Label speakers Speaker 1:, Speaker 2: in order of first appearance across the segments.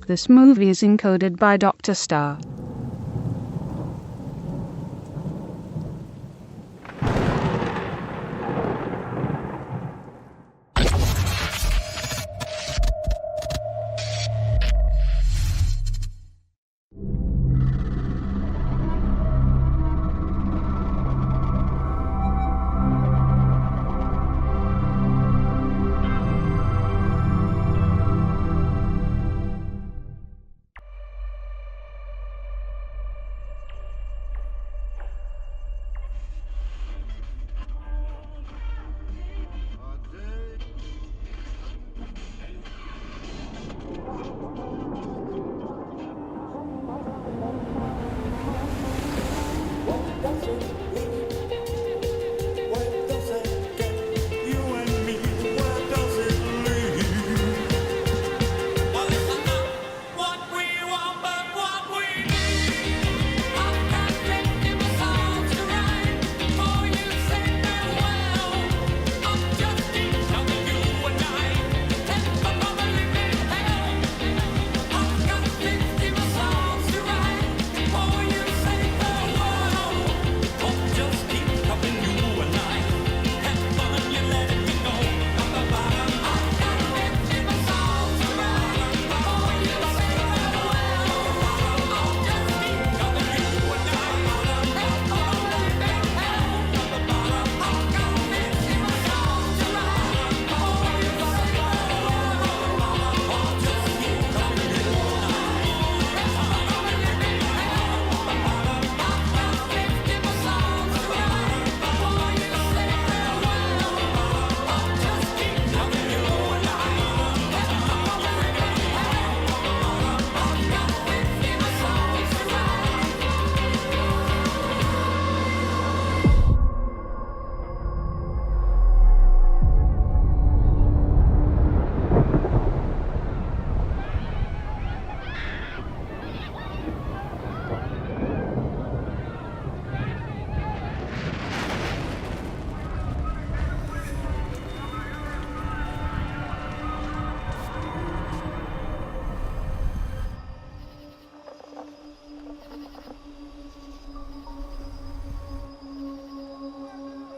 Speaker 1: This movie is encoded by Dr. Star.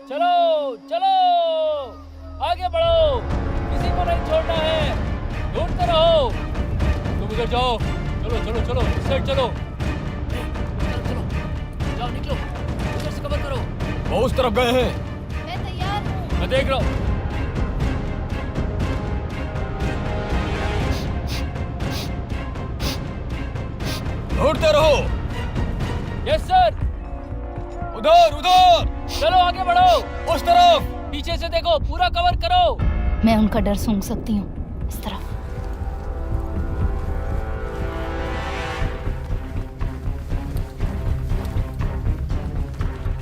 Speaker 2: चलो चलो आगे बढ़ो, किसी को नहीं छोड़ना है, ढूंढते रहो। तुम उधर जाओ, चलो चलो चलो इस साइड चलो, चलो जाओ, निकलो, उधर से कवर करो। वो उस तरफ गए हैं।
Speaker 3: मैं तैयार हूँ।
Speaker 2: मैं देख रहा हूँ। ढूंढते रहो। Yes sir. उधर उधर चलो, आगे बढ़ो, उस तरफ, पीछे से देखो, पूरा कवर करो।
Speaker 3: मैं उनका डर सूंघ सकती हूँ। इस तरफ।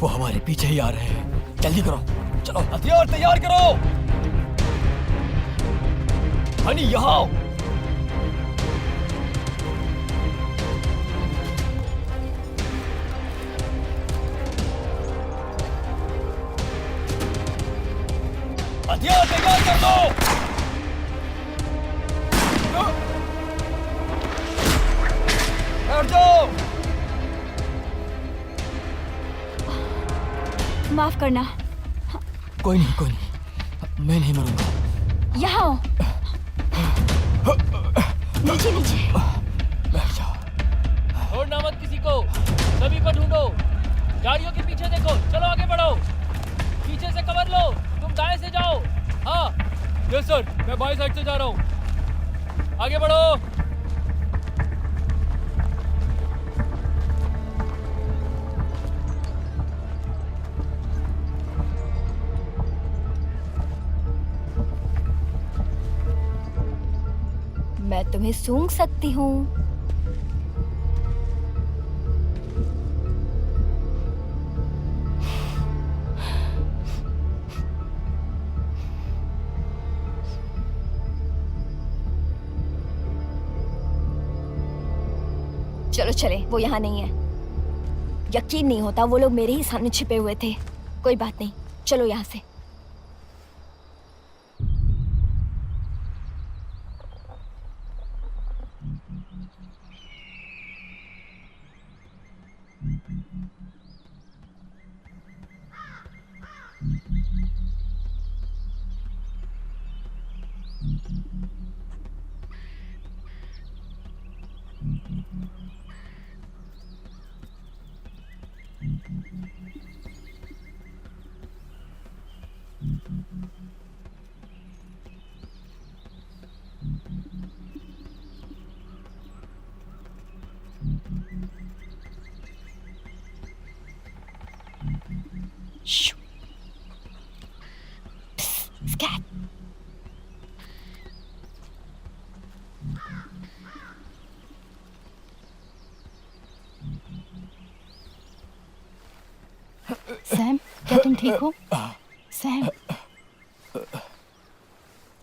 Speaker 2: वो हमारे पीछे ही आ रहे हैं, जल्दी करो, चलो हथियार तैयार करो। हनी यहाँ आओ। हथियार तैयार कर दो। बैठ जाओ।
Speaker 3: माफ करना।
Speaker 2: कोई नहीं, मैं नहीं मरूंगा।
Speaker 3: यहाँ आओ। नीचे नीचे।
Speaker 2: बैठ जाओ। छोड़ना मत किसी को, सभी को ढूंढो। गाड़ियों के पीछे देखो, चलो आगे बढ़ो। पीछे से कवर लो, तुम दाएं से जाओ। हाँ यस सर, मैं बाएं साइड से जा रहा हूँ, आगे बढ़ो।
Speaker 3: मैं तुम्हें सूंघ सकती हूँ। चलो चले, वो यहाँ नहीं है। यकीन नहीं होता, वो लोग मेरे ही सामने छिपे हुए थे। कोई बात नहीं, चलो यहाँ से। Shoo. Scat.
Speaker 4: सैम, क्या तुम ठीक हो? सैम,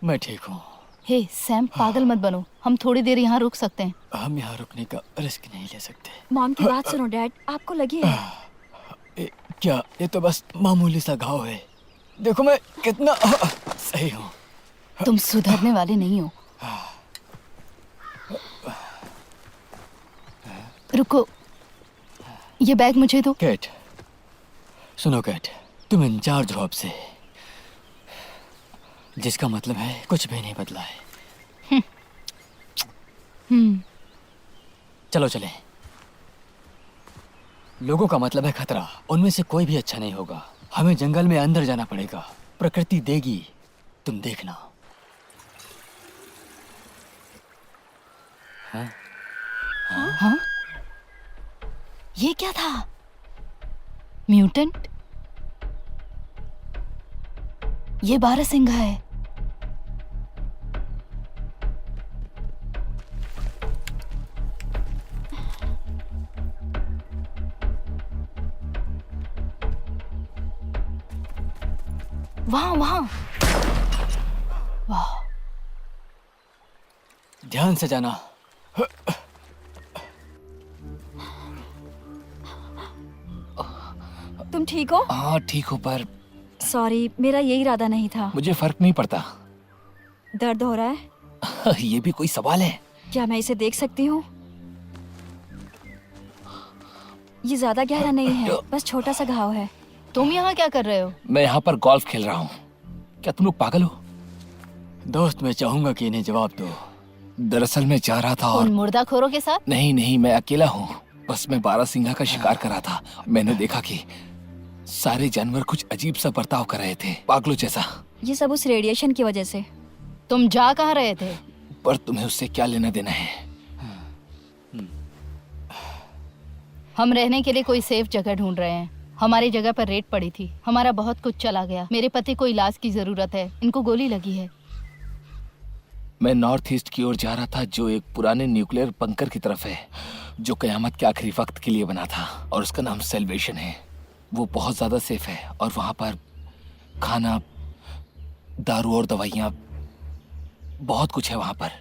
Speaker 5: मैं ठीक हूँ।
Speaker 4: हे सैम, पागल मत बनो। हम थोड़ी देर यहाँ रुक सकते हैं।
Speaker 5: हम यहाँ रुकने का रिस्क नहीं ले सकते।
Speaker 3: मॉम की बात सुनो डैड, आपको लगी है?
Speaker 5: क्या ये तो बस मामूली सा घाव है। देखो मैं कितना सही हूँ।
Speaker 4: तुम सुधरने वाले नहीं हो। रुको, ये बैग मुझे दो।
Speaker 5: कैट, सुनो कैट, तुम इंचार्ज हो अब से, जिसका मतलब है कुछ भी नहीं बदला है। चलो चले। लोगों का मतलब है खतरा, उनमें से कोई भी अच्छा नहीं होगा। हमें जंगल में अंदर जाना पड़ेगा, प्रकृति देगी, तुम देखना।
Speaker 4: हाँ? ये क्या था? म्यूटेंट? ये बारहसिंघा है। वहाँ वहाँ। वाह,
Speaker 5: ध्यान से जाना।
Speaker 3: तुम ठीक हो?
Speaker 5: हाँ ठीक हो, पर
Speaker 3: सॉरी, मेरा ये इरादा नहीं था।
Speaker 5: मुझे फर्क नहीं पड़ता।
Speaker 3: दर्द हो रहा है?
Speaker 5: ये भी कोई सवाल है?
Speaker 3: क्या मैं इसे देख सकती हूँ? ये ज्यादा गहरा नहीं है, बस छोटा सा घाव है।
Speaker 4: तुम यहाँ क्या कर रहे हो?
Speaker 5: मैं यहाँ पर गोल्फ खेल रहा हूँ। क्या तुम लोग पागल हो? दोस्त, मैं चाहूंगा कि इन्हें जवाब दो। दरअसल मैं जा रहा था और
Speaker 4: उन मुर्दाखोरों के साथ?
Speaker 5: नहीं, मैं अकेला हूँ। बस मैं बारहसिंघा का शिकार कर रहा था। मैंने देखा कि सारे जानवर कुछ अजीब सा बर्ताव कर रहे थे, पागलों जैसा।
Speaker 3: ये सब उस रेडिएशन की वजह से।
Speaker 4: तुम जा कहाँ रहे थे?
Speaker 5: पर तुम्हें उससे क्या लेना देना है?
Speaker 4: हम रहने के लिए कोई सेफ जगह ढूंढ रहे हैं। हमारी जगह पर रेड पड़ी थी, हमारा बहुत कुछ चला गया। मेरे पति को इलाज की जरूरत है, इनको गोली लगी है।
Speaker 5: मैं नॉर्थ ईस्ट की ओर जा रहा था, जो एक पुराने न्यूक्लियर बंकर की तरफ है, जो कयामत के आखिरी वक्त के लिए बना था, और उसका नाम सेल्वेशन है। वो बहुत ज्यादा सेफ है और वहां पर खाना, दारू और दवाइयाँ, बहुत कुछ है वहां पर।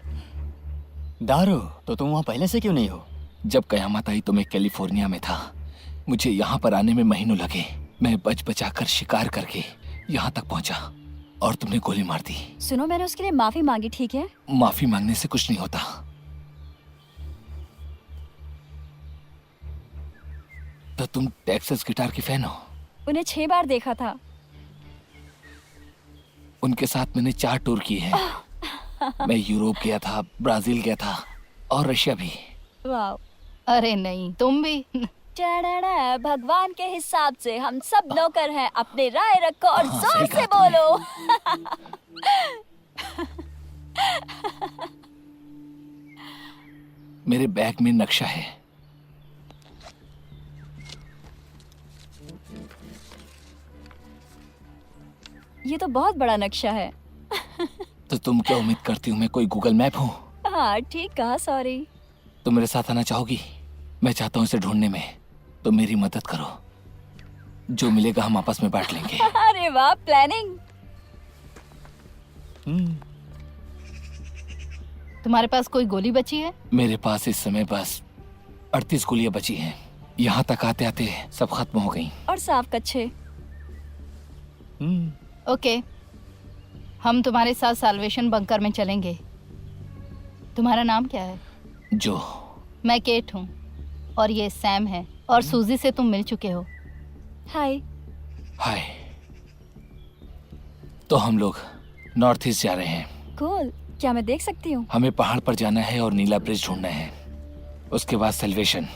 Speaker 5: दारू? तो तुम वहां पहले से क्यों नहीं हो? जब कयामत आई तो मैं कैलिफोर्निया में था। मुझे यहाँ पर आने में महीनों लगे। मैं बच बचाकर शिकार करके यहाँ तक पहुंचा और तुमने गोली मार दी।
Speaker 3: सुनो, मैंने उसके लिए माफी मांगी, ठीक है?
Speaker 5: माफी मांगने से कुछ नहीं होता। तो तुम टेक्सास गिटार की फैन हो?
Speaker 3: उन्हें 6 बार देखा था।
Speaker 5: उनके साथ मैंने 4 टूर किए हैं। मैं यूरोप गया था, ब्राजील गया था और रशिया भी।
Speaker 3: वाह।
Speaker 4: अरे नहीं, तुम भी?
Speaker 3: टड़ड़ा, भगवान के हिसाब से हम सब नौकर हैं। अपने राय रखो और
Speaker 5: हाँ,
Speaker 3: जोर
Speaker 5: सही
Speaker 3: से
Speaker 5: कहा
Speaker 3: बोलो।
Speaker 5: मेरे बैग में नक्शा है।
Speaker 3: ये तो बहुत बड़ा नक्शा है।
Speaker 5: तो तुम क्या उम्मीद करती हो मैं कोई गूगल मैप हूँ?
Speaker 3: हाँ ठीक कहा, सॉरी।
Speaker 5: तुम मेरे साथ आना चाहोगी? मैं चाहता हूँ इसे ढूंढने में, तो मेरी मदद करो। जो मिलेगा हम आपस में बांट लेंगे।
Speaker 3: अरे वाह, प्लानिंग।
Speaker 4: तुम्हारे पास कोई गोली बची है?
Speaker 5: मेरे पास इस समय बस 38 गोलियां बची हैं। यहाँ तक आते आते सब खत्म हो गई।
Speaker 3: और साफ कच्छे।
Speaker 4: ओके, हम तुम्हारे साथ साल्वेशन बंकर में चलेंगे। तुम्हारा नाम क्या है?
Speaker 5: जो।
Speaker 4: मैं केट हूँ और ये सैम है और सूजी से तुम मिल चुके हो।
Speaker 3: हाय।
Speaker 5: हाय। तो हम लोग नॉर्थ ईस्ट जा रहे हैं।
Speaker 3: कूल। क्या मैं देख सकती हूँ?
Speaker 5: हमें पहाड़ पर जाना है और नीला ब्रिज ढूंढना है, उसके बाद सेल्वेशन।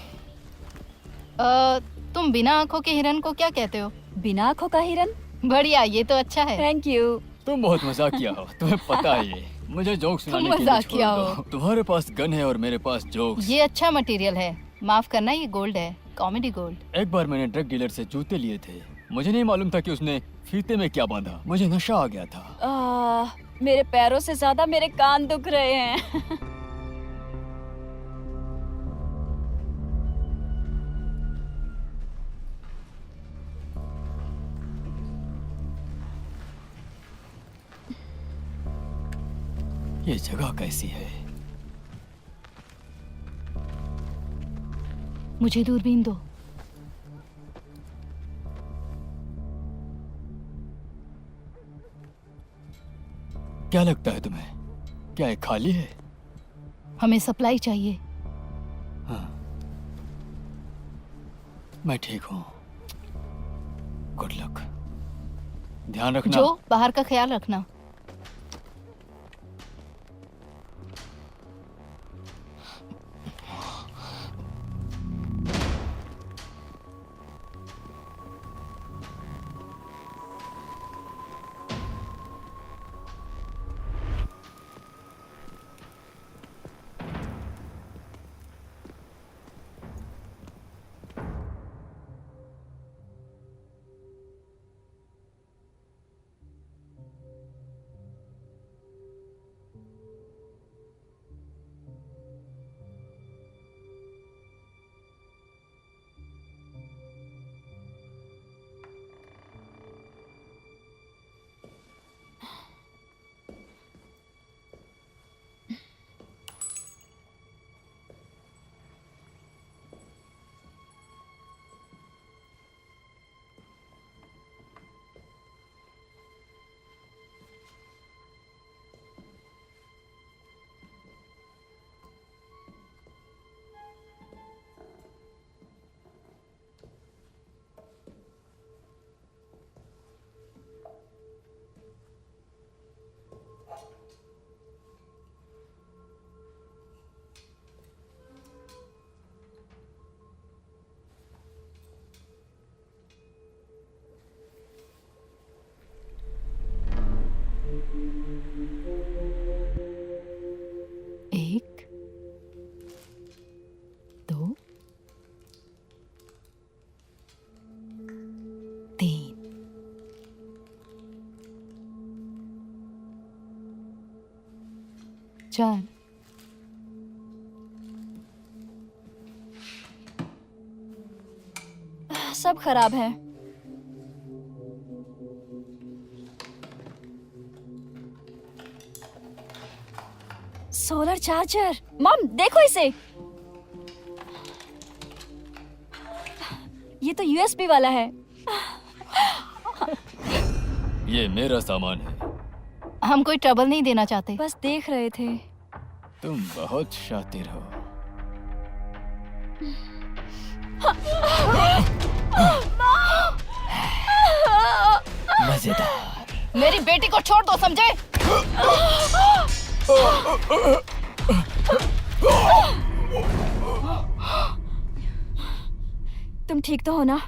Speaker 4: तुम बिना आंखों के हिरन को क्या कहते हो?
Speaker 3: बिना आंखों का हिरन?
Speaker 4: बढ़िया, ये तो अच्छा है।
Speaker 3: Thank you.
Speaker 6: तुम बहुत मजाकिया हो, तुम्हें पता है ये। मुझे जोक सुनाने के लिए
Speaker 4: मजाकिया
Speaker 6: छोड़
Speaker 4: हो।
Speaker 6: दो। तुम्हारे पास गन है और मेरे पास जोक्स।
Speaker 4: ये अच्छा मटेरियल है, माफ करना, ये गोल्ड है, कॉमेडी गोल्ड।
Speaker 6: एक बार मैंने ड्रग डीलर से जूते लिए थे। मुझे नहीं मालूम था कि उसने फीते में क्या बांधा। मुझे नशा आ गया था।
Speaker 3: मेरे पैरों से ज्यादा मेरे कान दुख रहे हैं।
Speaker 6: ये जगह कैसी है?
Speaker 4: मुझे दूरबीन दो।
Speaker 6: क्या लगता है तुम्हें, क्या ये खाली है?
Speaker 4: हमें सप्लाई चाहिए।
Speaker 6: हाँ, मैं ठीक हूँ। Good luck. ध्यान रखना।
Speaker 4: जो बाहर का ख्याल रखना। एक, दो, तीन। चार।
Speaker 3: सब खराब है। Solar charger. मॉम देखो इसे। ये तो यूएसबी वाला है।
Speaker 6: ये मेरा सामान है।
Speaker 4: हम कोई ट्रबल नहीं देना चाहते।
Speaker 3: बस देख रहे थे।
Speaker 6: तुम बहुत शातिर हो।
Speaker 5: मजेदार।
Speaker 4: मेरी बेटी को छोड़ दो, समझे?
Speaker 3: तुम ठीक तो हो ना?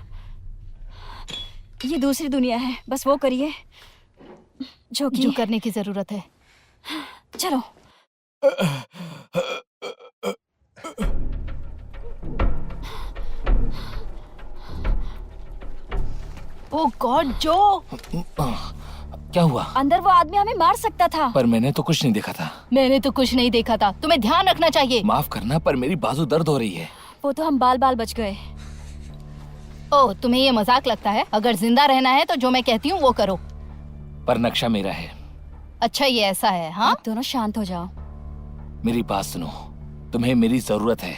Speaker 3: ये दूसरी दुनिया है, बस वो करिए जो
Speaker 4: करने की जरूरत है।
Speaker 3: चलो।
Speaker 4: ओह गॉड, जो
Speaker 5: क्या हुआ?
Speaker 3: अंदर वो आदमी हमें मार सकता था।
Speaker 5: पर मैंने तो कुछ नहीं देखा था।
Speaker 4: मैंने तो कुछ नहीं देखा था। तुम्हें ध्यान रखना चाहिए।
Speaker 5: माफ करना, पर मेरी बाजू दर्द हो रही है।
Speaker 3: वो तो हम बाल बाल बच गए।
Speaker 4: ओह, तुम्हें ये मजाक लगता है? अगर जिंदा रहना है तो जो मैं कहती हूँ वो करो।
Speaker 5: पर नक्शा मेरा है।
Speaker 4: अच्छा, ये ऐसा है? हाँ,
Speaker 3: आप दोनों शांत हो जाओ।
Speaker 5: मेरी बात सुनो, तुम्हें मेरी जरूरत है।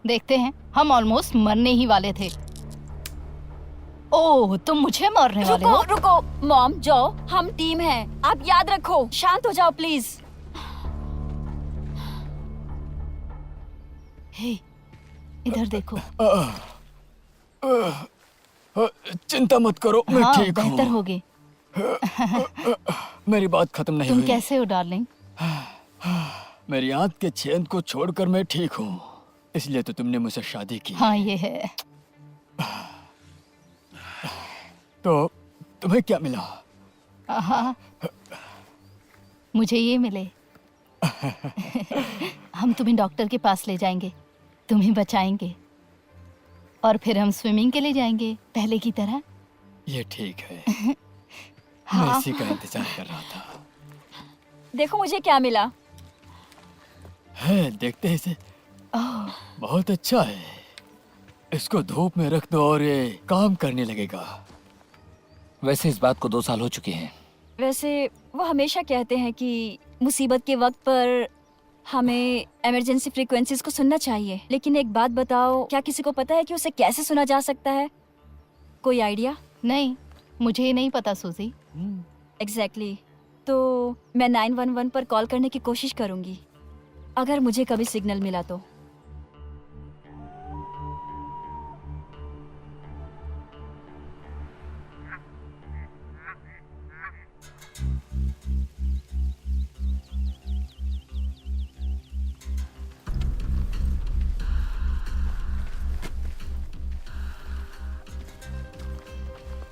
Speaker 4: देखते हैं। हम ऑलमोस्ट मरने ही वाले थे। ओह, तुम मुझे मारने वाले हो?
Speaker 3: रुको मॉम, जो हम टीम हैं। आप याद रखो। शांत हो जाओ प्लीज।
Speaker 4: हे, इधर देखो।
Speaker 6: चिंता मत करो, मैं
Speaker 4: हाँ,
Speaker 6: ठीक
Speaker 4: बेहतर
Speaker 6: हूँ।
Speaker 4: होगी।
Speaker 6: मेरी बात खत्म नहीं
Speaker 4: तुम
Speaker 6: हुई।
Speaker 4: कैसे हो डार्लिंग?
Speaker 6: मेरी आंत के छेद को छोड़कर मैं ठीक हूँ, इसलिए तो तुमने मुझसे शादी की।
Speaker 4: हाँ ये है।
Speaker 6: तो तुम्हें क्या मिला?
Speaker 4: हाँ, मुझे ये मिले। हम तुम्हें डॉक्टर के पास ले जाएंगे, तुम्हें बचाएंगे और फिर हम स्विमिंग के लिए जाएंगे पहले की तरह।
Speaker 6: ये ठीक है।
Speaker 4: हाँ।
Speaker 6: मैं इसी का इंतजार कर रहा था।
Speaker 3: देखो मुझे क्या मिला।
Speaker 6: है, देखते हैं इसे। बहुत अच्छा है। इसको धूप में रख दो और ये काम करने लगेगा।
Speaker 5: वैसे इस बात को 2 साल हो चुके हैं।
Speaker 3: वैसे वो हमेशा कहते हैं कि मुसीबत के वक्त पर हमें इमरजेंसी फ्रीक्वेंसीज को सुनना चाहिए, लेकिन एक बात बताओ, क्या किसी को पता है कि उसे कैसे सुना जा सकता है? कोई आइडिया?
Speaker 4: नहीं, मुझे ये नहीं पता सूजी।
Speaker 3: एग्जैक्टली। तो मैं 911 पर कॉल करने की कोशिश करूंगी, अगर मुझे कभी सिग्नल मिला तो।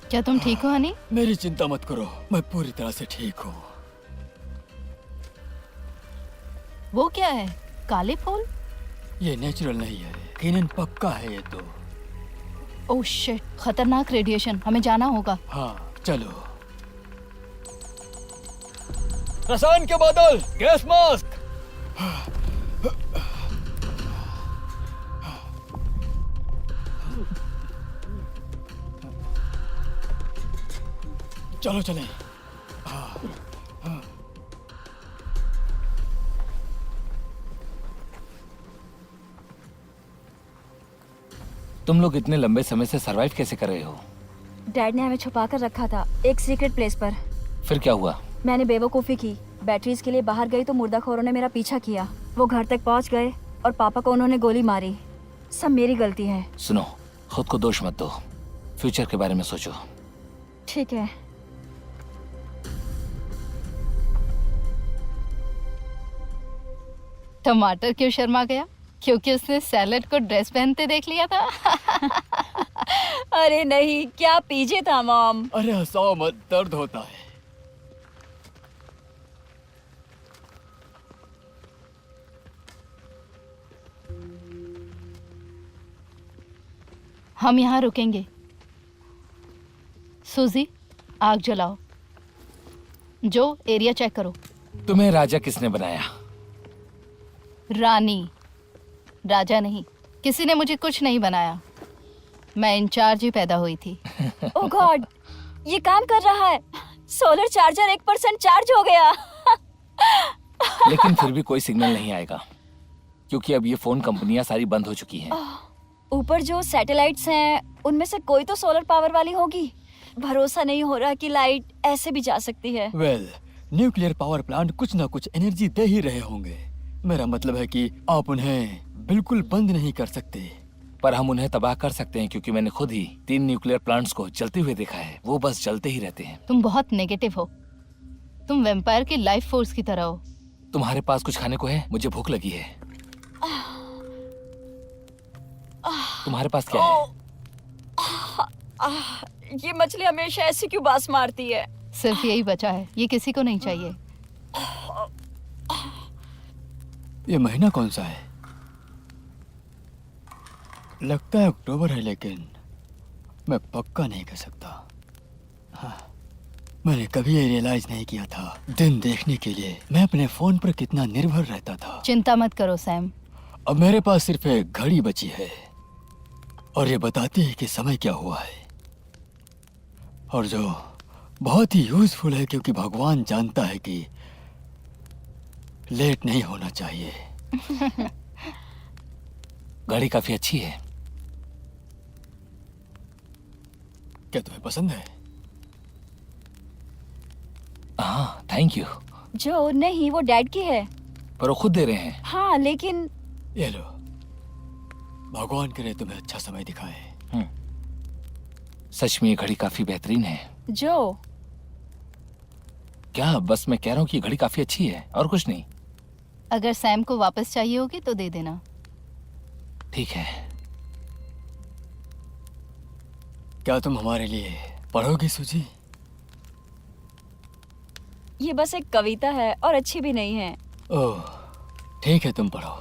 Speaker 4: क्या तुम ठीक हो हनी?
Speaker 6: मेरी चिंता मत करो, मैं पूरी तरह से ठीक हूँ।
Speaker 4: वो क्या है, काले फूल?
Speaker 6: ये नेचुरल नहीं है, यकीनन पक्का है ये तो।
Speaker 4: ओह शिट, खतरनाक रेडिएशन, हमें जाना होगा।
Speaker 6: हाँ चलो। रसायन के बादल, गैस मास्क। चलो चलें।
Speaker 5: तुम लोग इतने लंबे समय से सरवाइव कैसे कर रहे हो?
Speaker 3: डैड ने हमें छुपा कर रखा था एक सीक्रेट प्लेस पर।
Speaker 5: फिर क्या हुआ?
Speaker 3: मैंने बेवकूफ़ी की, बैटरीज के लिए बाहर गई तो मुर्दाखोरों ने मेरा पीछा किया। वो घर तक पहुंच गए और पापा को उन्होंने गोली मारी। सब मेरी गलती है।
Speaker 5: सुनो, खुद को दोष मत दो, फ्यूचर के बारे में सोचो।
Speaker 3: ठीक है।
Speaker 4: टमाटर क्यों शर्मा गया? क्योंकि उसने सैलेड को ड्रेस पहनते देख लिया था।
Speaker 3: अरे नहीं, क्या पीछे था मॉम।
Speaker 6: अरे हंसाओ मत, दर्द होता है।
Speaker 4: हम यहाँ रुकेंगे। सूजी, आग जलाओ। जो एरिया चेक करो।
Speaker 5: तुम्हें राजा किसने बनाया?
Speaker 4: रानी, राजा नहीं। किसी ने मुझे कुछ नहीं बनाया, मैं इंचार्ज ही पैदा हुई थी।
Speaker 3: ओह गॉड, ये काम कर रहा है। सोलर चार्जर 1% चार्ज हो गया।
Speaker 5: लेकिन फिर भी कोई सिग्नल नहीं आएगा, क्योंकि अब ये फोन कंपनियां सारी बंद हो चुकी हैं।
Speaker 3: ऊपर जो सैटेलाइट्स हैं, उनमें से कोई तो सोलर पावर वाली होगी। भरोसा नहीं हो रहा कि लाइट ऐसे भी जा सकती है।
Speaker 6: वेल, न्यूक्लियर पावर प्लांट कुछ ना कुछ एनर्जी दे ही रहे होंगे। मेरा मतलब है कि आप उन्हें बिल्कुल बंद नहीं कर सकते।
Speaker 5: पर हम उन्हें तबाह कर सकते हैं, क्योंकि मैंने खुद ही 3 न्यूक्लियर प्लांट्स को जलते हुए देखा है। वो बस जलते ही रहते हैं।
Speaker 4: तुम बहुत नेगेटिव हो। तुम वैम्पायर की लाइफ फोर्स की तरह हो।
Speaker 5: तुम्हारे पास कुछ खाने को है? मुझे भूख लगी है। तुम्हारे पास क्या है?
Speaker 3: ये मछली हमेशा ऐसी क्यों बास मारती है?
Speaker 4: सिर्फ यही बचा है, ये किसी को नहीं चाहिए।
Speaker 6: ये महीना कौन सा है? लगता है अक्टूबर है, लेकिन मैं पक्का नहीं कह सकता। हाँ, मैंने कभी ये रियलाइज नहीं किया था दिन देखने के लिए मैं अपने फोन पर कितना निर्भर रहता था।
Speaker 4: चिंता मत करो सैम।
Speaker 6: अब मेरे पास सिर्फ एक घड़ी बची है और ये बताती है कि समय क्या हुआ है, और जो बहुत ही यूजफुल है, क्योंकि भगवान जानता है कि लेट नहीं होना चाहिए।
Speaker 5: घड़ी काफी अच्छी है।
Speaker 6: क्या तुम्हें पसंद है?
Speaker 5: हाँ, थैंक यू।
Speaker 3: जो नहीं, वो डैड की है।
Speaker 5: पर वो खुद दे रहे हैं।
Speaker 3: हाँ लेकिन
Speaker 6: ये लो, भगवान करे तुम्हें अच्छा समय दिखाए।
Speaker 5: सच में ये घड़ी काफी बेहतरीन है।
Speaker 3: जो
Speaker 5: क्या? बस मैं कह रहा हूँ कि ये घड़ी काफी अच्छी है और कुछ नहीं।
Speaker 4: अगर सैम को वापस चाहिए होगी तो दे देना।
Speaker 5: ठीक है।
Speaker 6: क्या तुम हमारे लिए पढ़ोगी सूजी?
Speaker 3: ये बस एक कविता है और अच्छी भी नहीं है।
Speaker 6: ओह ठीक है, तुम पढ़ो।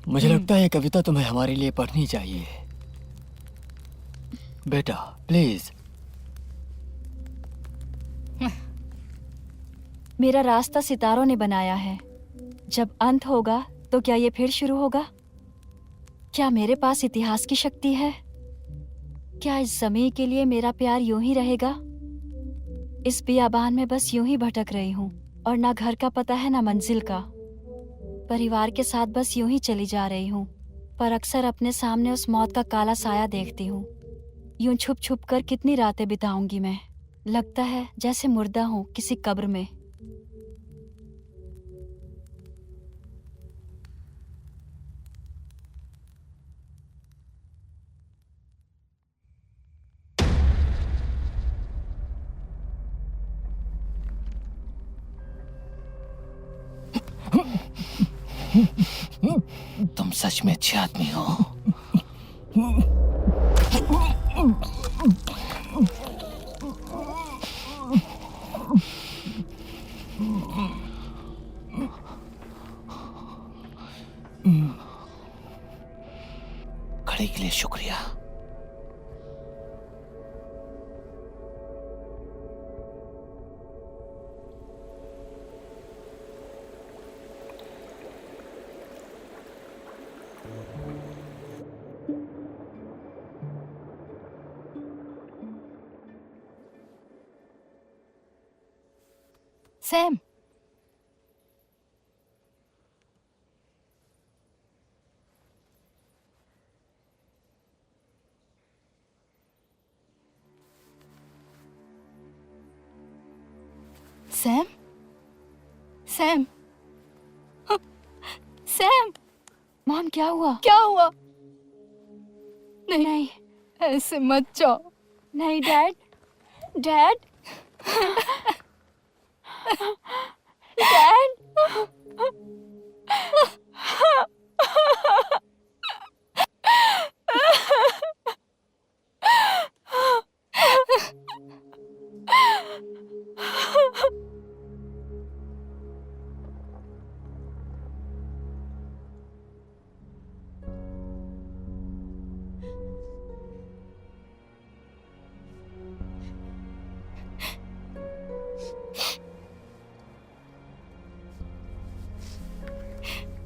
Speaker 6: मुझे लगता है ये कविता तुम्हें हमारे लिए पढ़नी चाहिए। बेटा प्लीज।
Speaker 3: मेरा रास्ता सितारों ने बनाया है। जब अंत होगा तो क्या ये फिर शुरू होगा? क्या मेरे पास इतिहास की शक्ति है? क्या इस जमीन के लिए मेरा प्यार यूं ही रहेगा? इस बियाबान में बस यूं ही भटक रही हूँ और ना घर का पता है ना मंजिल का। परिवार के साथ बस यूं ही चली जा रही हूँ, पर अक्सर अपने सामने उस मौत का काला साया देखती हूँ। यूं छुप छुप कर कितनी रातें बिताऊंगी मैं। लगता है जैसे मुर्दा हूँ किसी कब्र में।
Speaker 5: तुम सच में अच्छे आदमी हो। घड़ी के लिए शुक्रिया।
Speaker 4: Sam, Sam, Sam, Sam,
Speaker 3: mom क्या हुआ?
Speaker 4: क्या हुआ? नहीं,
Speaker 3: नहीं
Speaker 4: ऐसे मत जाओ।
Speaker 3: नहीं dad, dad, dad.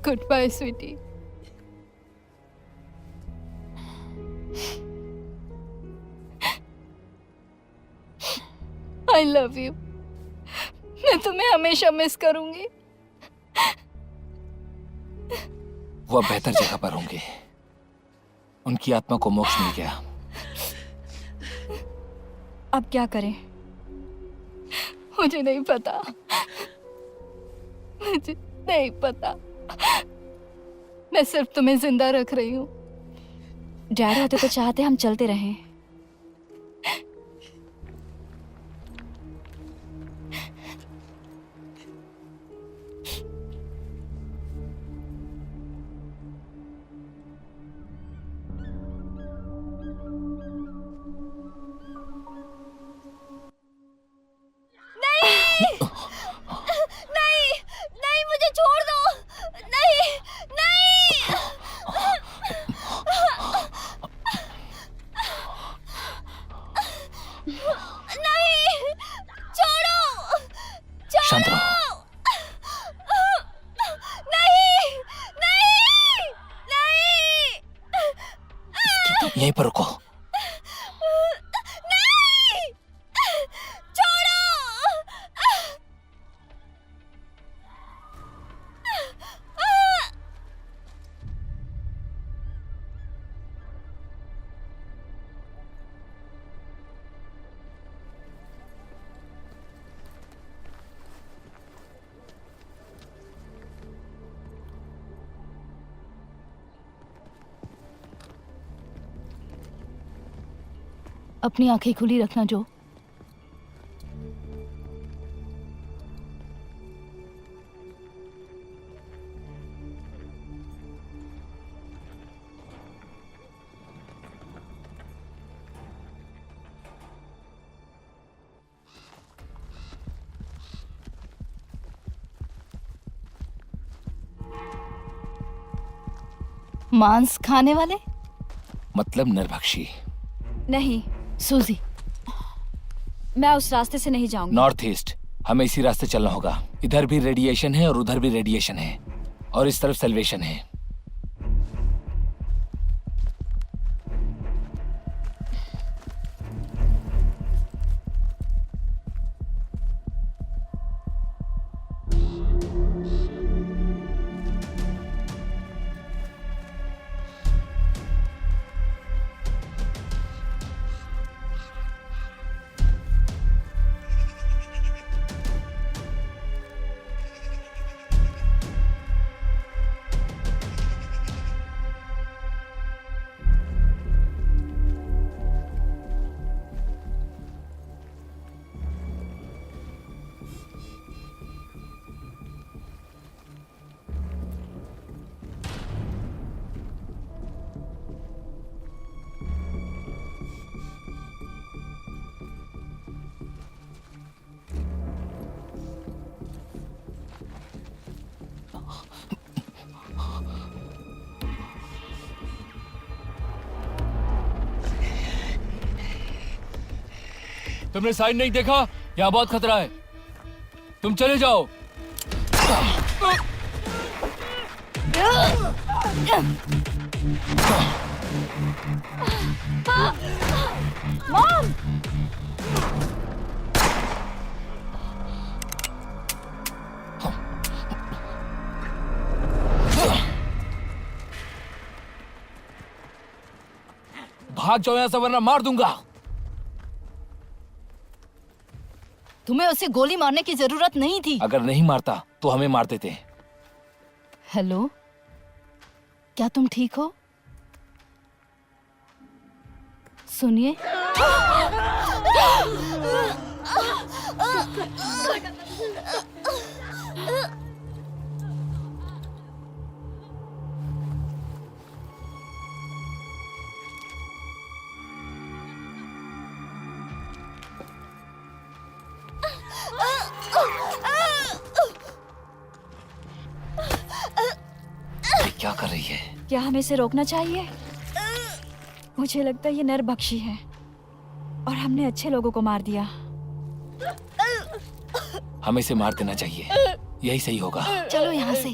Speaker 4: Goodbye, sweetie. I love you. मैं तुम्हें हमेशा मिस करूंगी।
Speaker 5: वो अब बेहतर जगह पर होंगे। उनकी आत्मा को मोक्ष मिल गया।
Speaker 3: अब क्या करें?
Speaker 4: मुझे नहीं पता। मुझे नहीं पता। मैं सिर्फ तुम्हें जिंदा रख रही हूँ।
Speaker 3: डैड होते तो चाहते हम चलते रहें। नहीं, मुझे छोड़ दो। नहीं, नहीं। नहीं, छोड़ो,
Speaker 5: शांत
Speaker 3: छोड़ो।
Speaker 5: रहो।
Speaker 3: नहीं, नहीं, नहीं।
Speaker 5: यहीं पर रुको।
Speaker 3: नहीं, छोड़ो।
Speaker 4: अपनी आंखें खुली रखना जो। मांस खाने वाले?
Speaker 5: मतलब नरभक्षी।
Speaker 3: नहीं,
Speaker 4: सूजी।
Speaker 3: मैं उस रास्ते से नहीं जाऊंगी।
Speaker 5: नॉर्थ ईस्ट, हमें इसी रास्ते चलना होगा। इधर भी रेडिएशन है और उधर भी रेडिएशन है, और इस तरफ सेल्वेशन है।
Speaker 2: तुमने साइन नहीं देखा? यहाँ बहुत खतरा है, तुम चले जाओ।
Speaker 3: मॉम!
Speaker 5: भाग जाओ यहाँ से वरना मार दूंगा।
Speaker 4: तुम्हें उसे गोली मारने की जरूरत नहीं थी।
Speaker 5: अगर नहीं मारता तो हमें मार देते।
Speaker 4: हेलो, क्या तुम ठीक हो? सुनिए,
Speaker 5: क्या कर रही है?
Speaker 3: क्या हमें इसे रोकना चाहिए? मुझे लगता है ये नरभक्षी है और हमने अच्छे लोगों को मार दिया।
Speaker 5: हमें इसे मार देना चाहिए, यही सही होगा।
Speaker 4: चलो यहाँ से।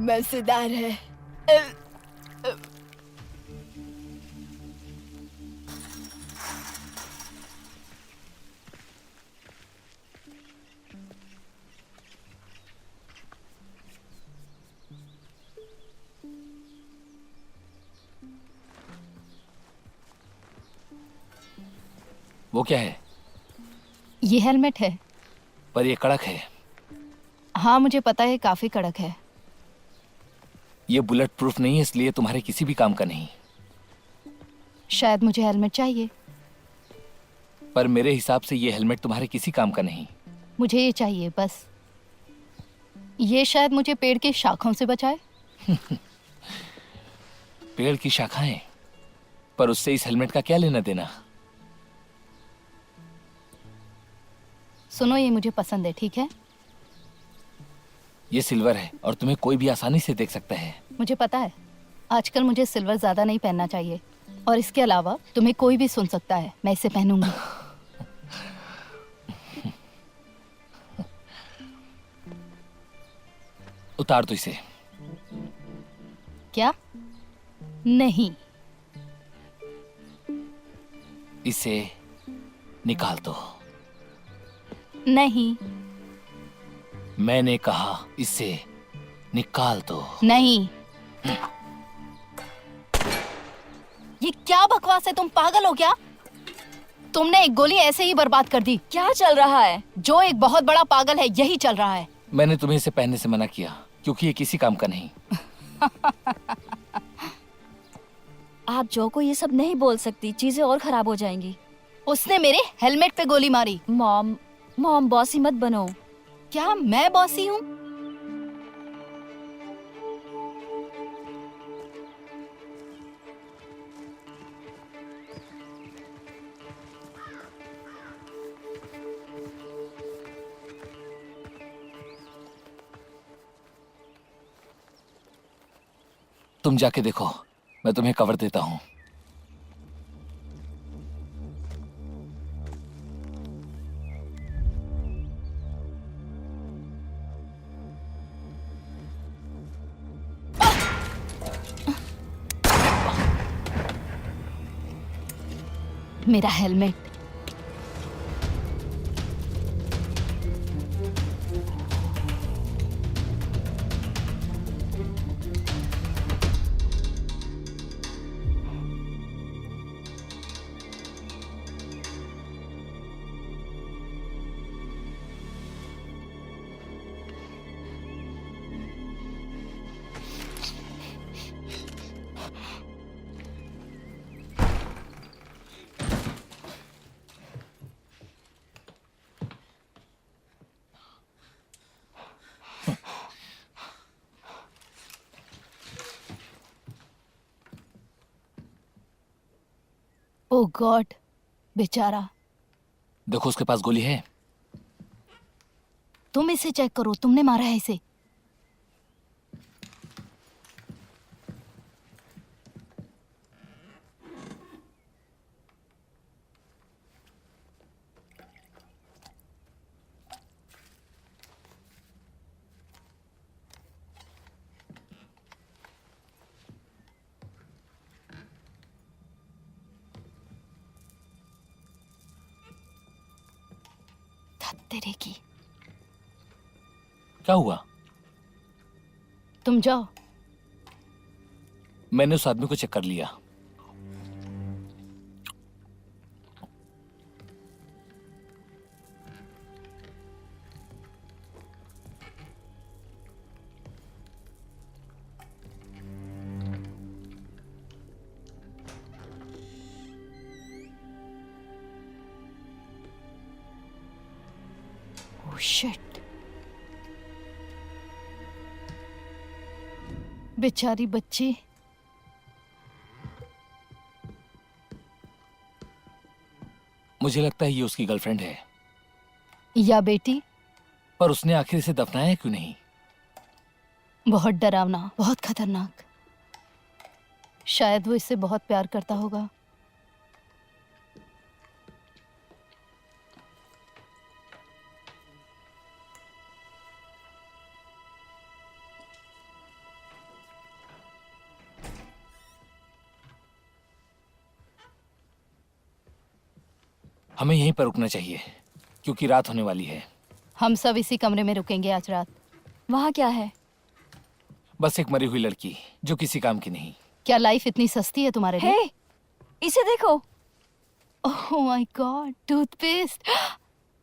Speaker 3: मजेदार है।
Speaker 5: वो क्या है?
Speaker 4: ये हेलमेट है।
Speaker 5: पर ये कड़क है।
Speaker 4: हाँ मुझे पता है, काफी कड़क है।
Speaker 5: ये बुलेट प्रूफ नहीं है, इसलिए तुम्हारे किसी भी काम का नहीं।
Speaker 4: शायद मुझे हेलमेट चाहिए।
Speaker 5: पर मेरे हिसाब से ये हेलमेट तुम्हारे किसी काम का नहीं।
Speaker 4: मुझे ये चाहिए बस। ये शायद मुझे पेड़ की शाखाओं से बचाए।
Speaker 5: पेड़ की शाखाएं? पर उससे इस हेलमेट का क्या लेना देना?
Speaker 4: सुनो, ये मुझे पसंद है, ठीक है?
Speaker 5: ये सिल्वर है और तुम्हें कोई भी आसानी से देख सकता है।
Speaker 4: मुझे पता है, आजकल मुझे सिल्वर ज्यादा नहीं पहनना चाहिए, और इसके अलावा तुम्हें कोई भी सुन सकता है। मैं इसे पहनूंगी।
Speaker 5: उतार दो इसे।
Speaker 4: क्या? नहीं।
Speaker 5: इसे निकाल दो।
Speaker 4: नहीं।
Speaker 5: मैंने कहा इसे निकाल दो।
Speaker 4: नहीं। ये क्या बकवास है? तुम पागल हो क्या? तुमने एक गोली ऐसे ही बर्बाद कर दी।
Speaker 3: क्या चल रहा है?
Speaker 4: जो एक बहुत बड़ा पागल है, यही चल रहा है।
Speaker 5: मैंने तुम्हें इसे पहनने से मना किया क्योंकि ये किसी काम का नहीं।
Speaker 3: आप जो को ये सब नहीं बोल सकती, चीजें और खराब हो जाएंगी।
Speaker 4: उसने मेरे हेलमेट पे गोली मारी।
Speaker 3: मॉम बॉसी मत बनो।
Speaker 4: क्या मैं बॉसी हूँ?
Speaker 5: तुम जाके देखो, मैं तुम्हें कवर देता हूँ।
Speaker 4: मेरा हेलमेट। ओह गॉड, बेचारा।
Speaker 5: देखो उसके पास गोली है।
Speaker 4: तुम इसे चेक करो, तुमने मारा है इसे। तेरे की।
Speaker 5: क्या हुआ?
Speaker 4: तुम जाओ।
Speaker 5: मैंने उस आदमी को चेक कर लिया।
Speaker 4: शिट, बेचारी बच्ची।
Speaker 5: मुझे लगता है ये उसकी गर्लफ्रेंड है।
Speaker 4: या बेटी।
Speaker 5: पर उसने आखिर इसे दफनाया क्यों नहीं?
Speaker 4: बहुत डरावना, बहुत खतरनाक। शायद वो इससे बहुत प्यार करता होगा।
Speaker 5: हमें यहीं पर रुकना चाहिए क्योंकि रात होने वाली है।
Speaker 4: हम सब इसी कमरे में रुकेंगे आज रात।
Speaker 3: वहाँ क्या है?
Speaker 5: बस एक मरी हुई लड़की जो किसी काम की नहीं।
Speaker 4: क्या लाइफ इतनी सस्ती है तुम्हारे लिए?
Speaker 3: हे, इसे देखो।
Speaker 4: ओह माय गॉड, टूथपेस्ट।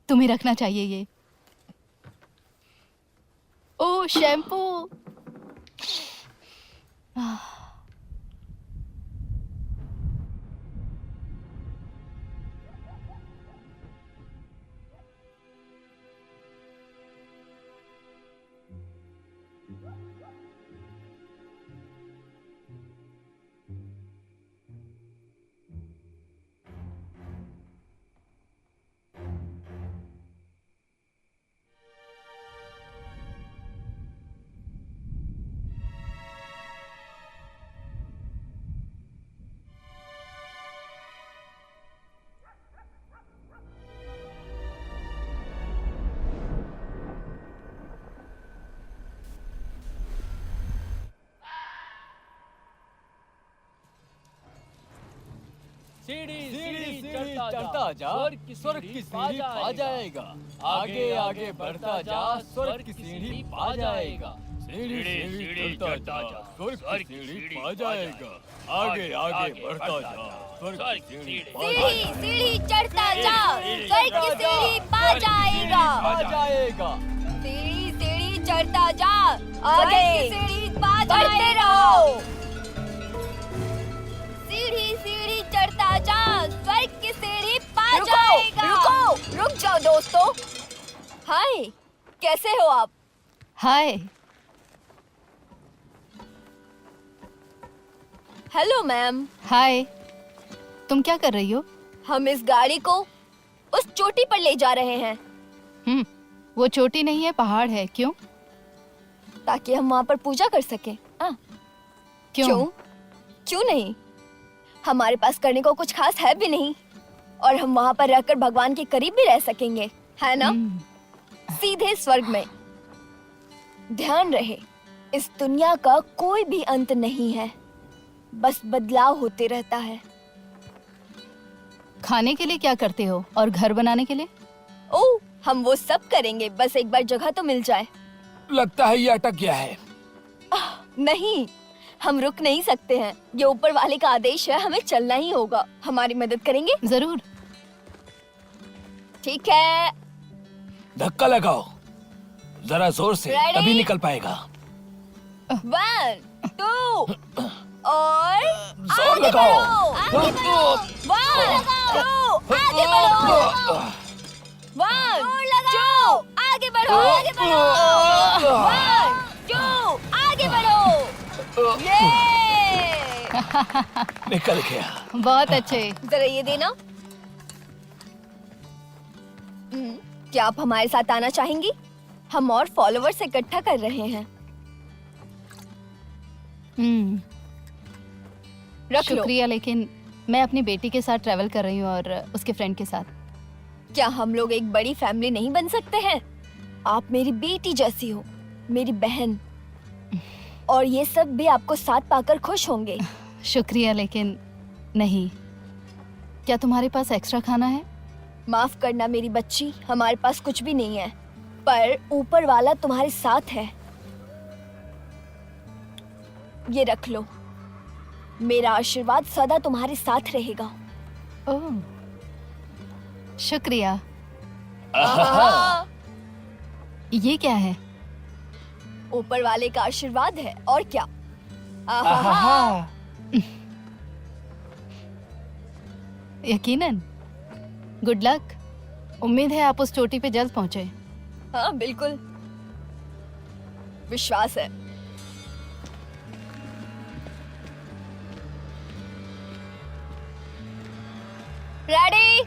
Speaker 4: तुम्हें रखना चाहिए ये। ओह शैम्पू।
Speaker 2: सीढ़ी चढ़ता जा, स्वर्ग की सीढ़ी पा जाएगा। आगे आगे बढ़ता जा, स्वर्ग की सीढ़ी पा जाएगा।
Speaker 6: सीढ़ी सीढ़ी चढ़ता जा, स्वर्ग की सीढ़ी पा जाएगा। आगे आगे बढ़ता जा, स्वर्ग की सीढ़ी
Speaker 3: सीढ़ी सीढ़ी चढ़ता जा, स्वर्ग की सीढ़ी पा जाएगा।
Speaker 6: पा जाएगा।
Speaker 3: सीढ़ी सीढ़ी चढ़ता जा, आगे सीढ़ी पा जाएगा। सीढ़ी सीढ़ी चढ़ता जा, स्वर्ग की सीढ़ी पा जाएगा। रुको, रुक जाओ दोस्तों। हाय, कैसे हो आप?
Speaker 4: हाय।
Speaker 3: Hello ma'am.
Speaker 4: हाय। तुम क्या कर रही हो?
Speaker 3: हम इस गाड़ी को उस चोटी पर ले जा रहे हैं
Speaker 4: वो चोटी नहीं है, पहाड़ है। क्यों?
Speaker 3: ताकि हम वहाँ पर पूजा कर सकें।
Speaker 4: क्यों?
Speaker 3: क्यों नहीं? हमारे पास करने को कुछ खास है भी नहीं और हम वहाँ पर रहकर भगवान के करीब भी रह सकेंगे, है ना? सीधे स्वर्ग में। ध्यान रहे, इस दुनिया का कोई भी अंत नहीं है, बस बदलाव होते रहता है।
Speaker 4: खाने के लिए क्या करते हो और घर बनाने के लिए?
Speaker 3: ओह, हम वो सब करेंगे, बस एक बार जगह तो मिल जाए।
Speaker 5: लगता है ये अटक गया है।
Speaker 3: नहीं, हम रुक नहीं सकते हैं। ये ऊपर वाले का आदेश है, हमें चलना ही होगा। हमारी मदद करेंगे?
Speaker 4: जरूर।
Speaker 3: ठीक है।
Speaker 5: धक्का लगाओ जरा जोर से,
Speaker 3: Ready?
Speaker 5: तभी निकल पाएगा।
Speaker 3: 1 2 और
Speaker 5: जोर
Speaker 3: आगे
Speaker 5: लगाओ।
Speaker 3: बढ़ो, आगे बढ़ो। 1 2 आगे बढ़ो। 1 2 आगे बढ़ो, आगे बढ़ो। 1 2 आगे बढ़ो। ये
Speaker 5: निकल गया।
Speaker 4: बहुत अच्छे।
Speaker 3: जरा ये देना। क्या आप हमारे साथ आना चाहेंगी? हम और फॉलोवर्स इकट्ठा कर रहे हैं। रख लो।
Speaker 4: शुक्रिया, लेकिन मैं अपनी बेटी के साथ ट्रैवल कर रही हूँ और उसके फ्रेंड के साथ।
Speaker 3: क्या हम लोग एक बड़ी फैमिली नहीं बन सकते हैं? आप मेरी बेटी जैसी हो, मेरी बहन, और ये सब भी आपको साथ पाकर खुश होंगे।
Speaker 4: शुक्रिया, लेकिन नहीं। क्या तुम्हारे पास एक्स्ट्रा खाना है?
Speaker 3: माफ करना मेरी बच्ची, हमारे पास कुछ भी नहीं है, पर ऊपर वाला तुम्हारे साथ है। ये रख लो। मेरा आशीर्वाद सदा तुम्हारे साथ रहेगा।
Speaker 4: ओह, शुक्रिया।
Speaker 3: आहा,
Speaker 4: ये क्या है?
Speaker 3: ऊपर वाले का आशीर्वाद है, और क्या? आहा,
Speaker 4: यकीनन। Good luck. उम्मीद है आप उस चोटी पे जल्द पहुंचे।
Speaker 3: हाँ बिल्कुल, विश्वास है। रेडी?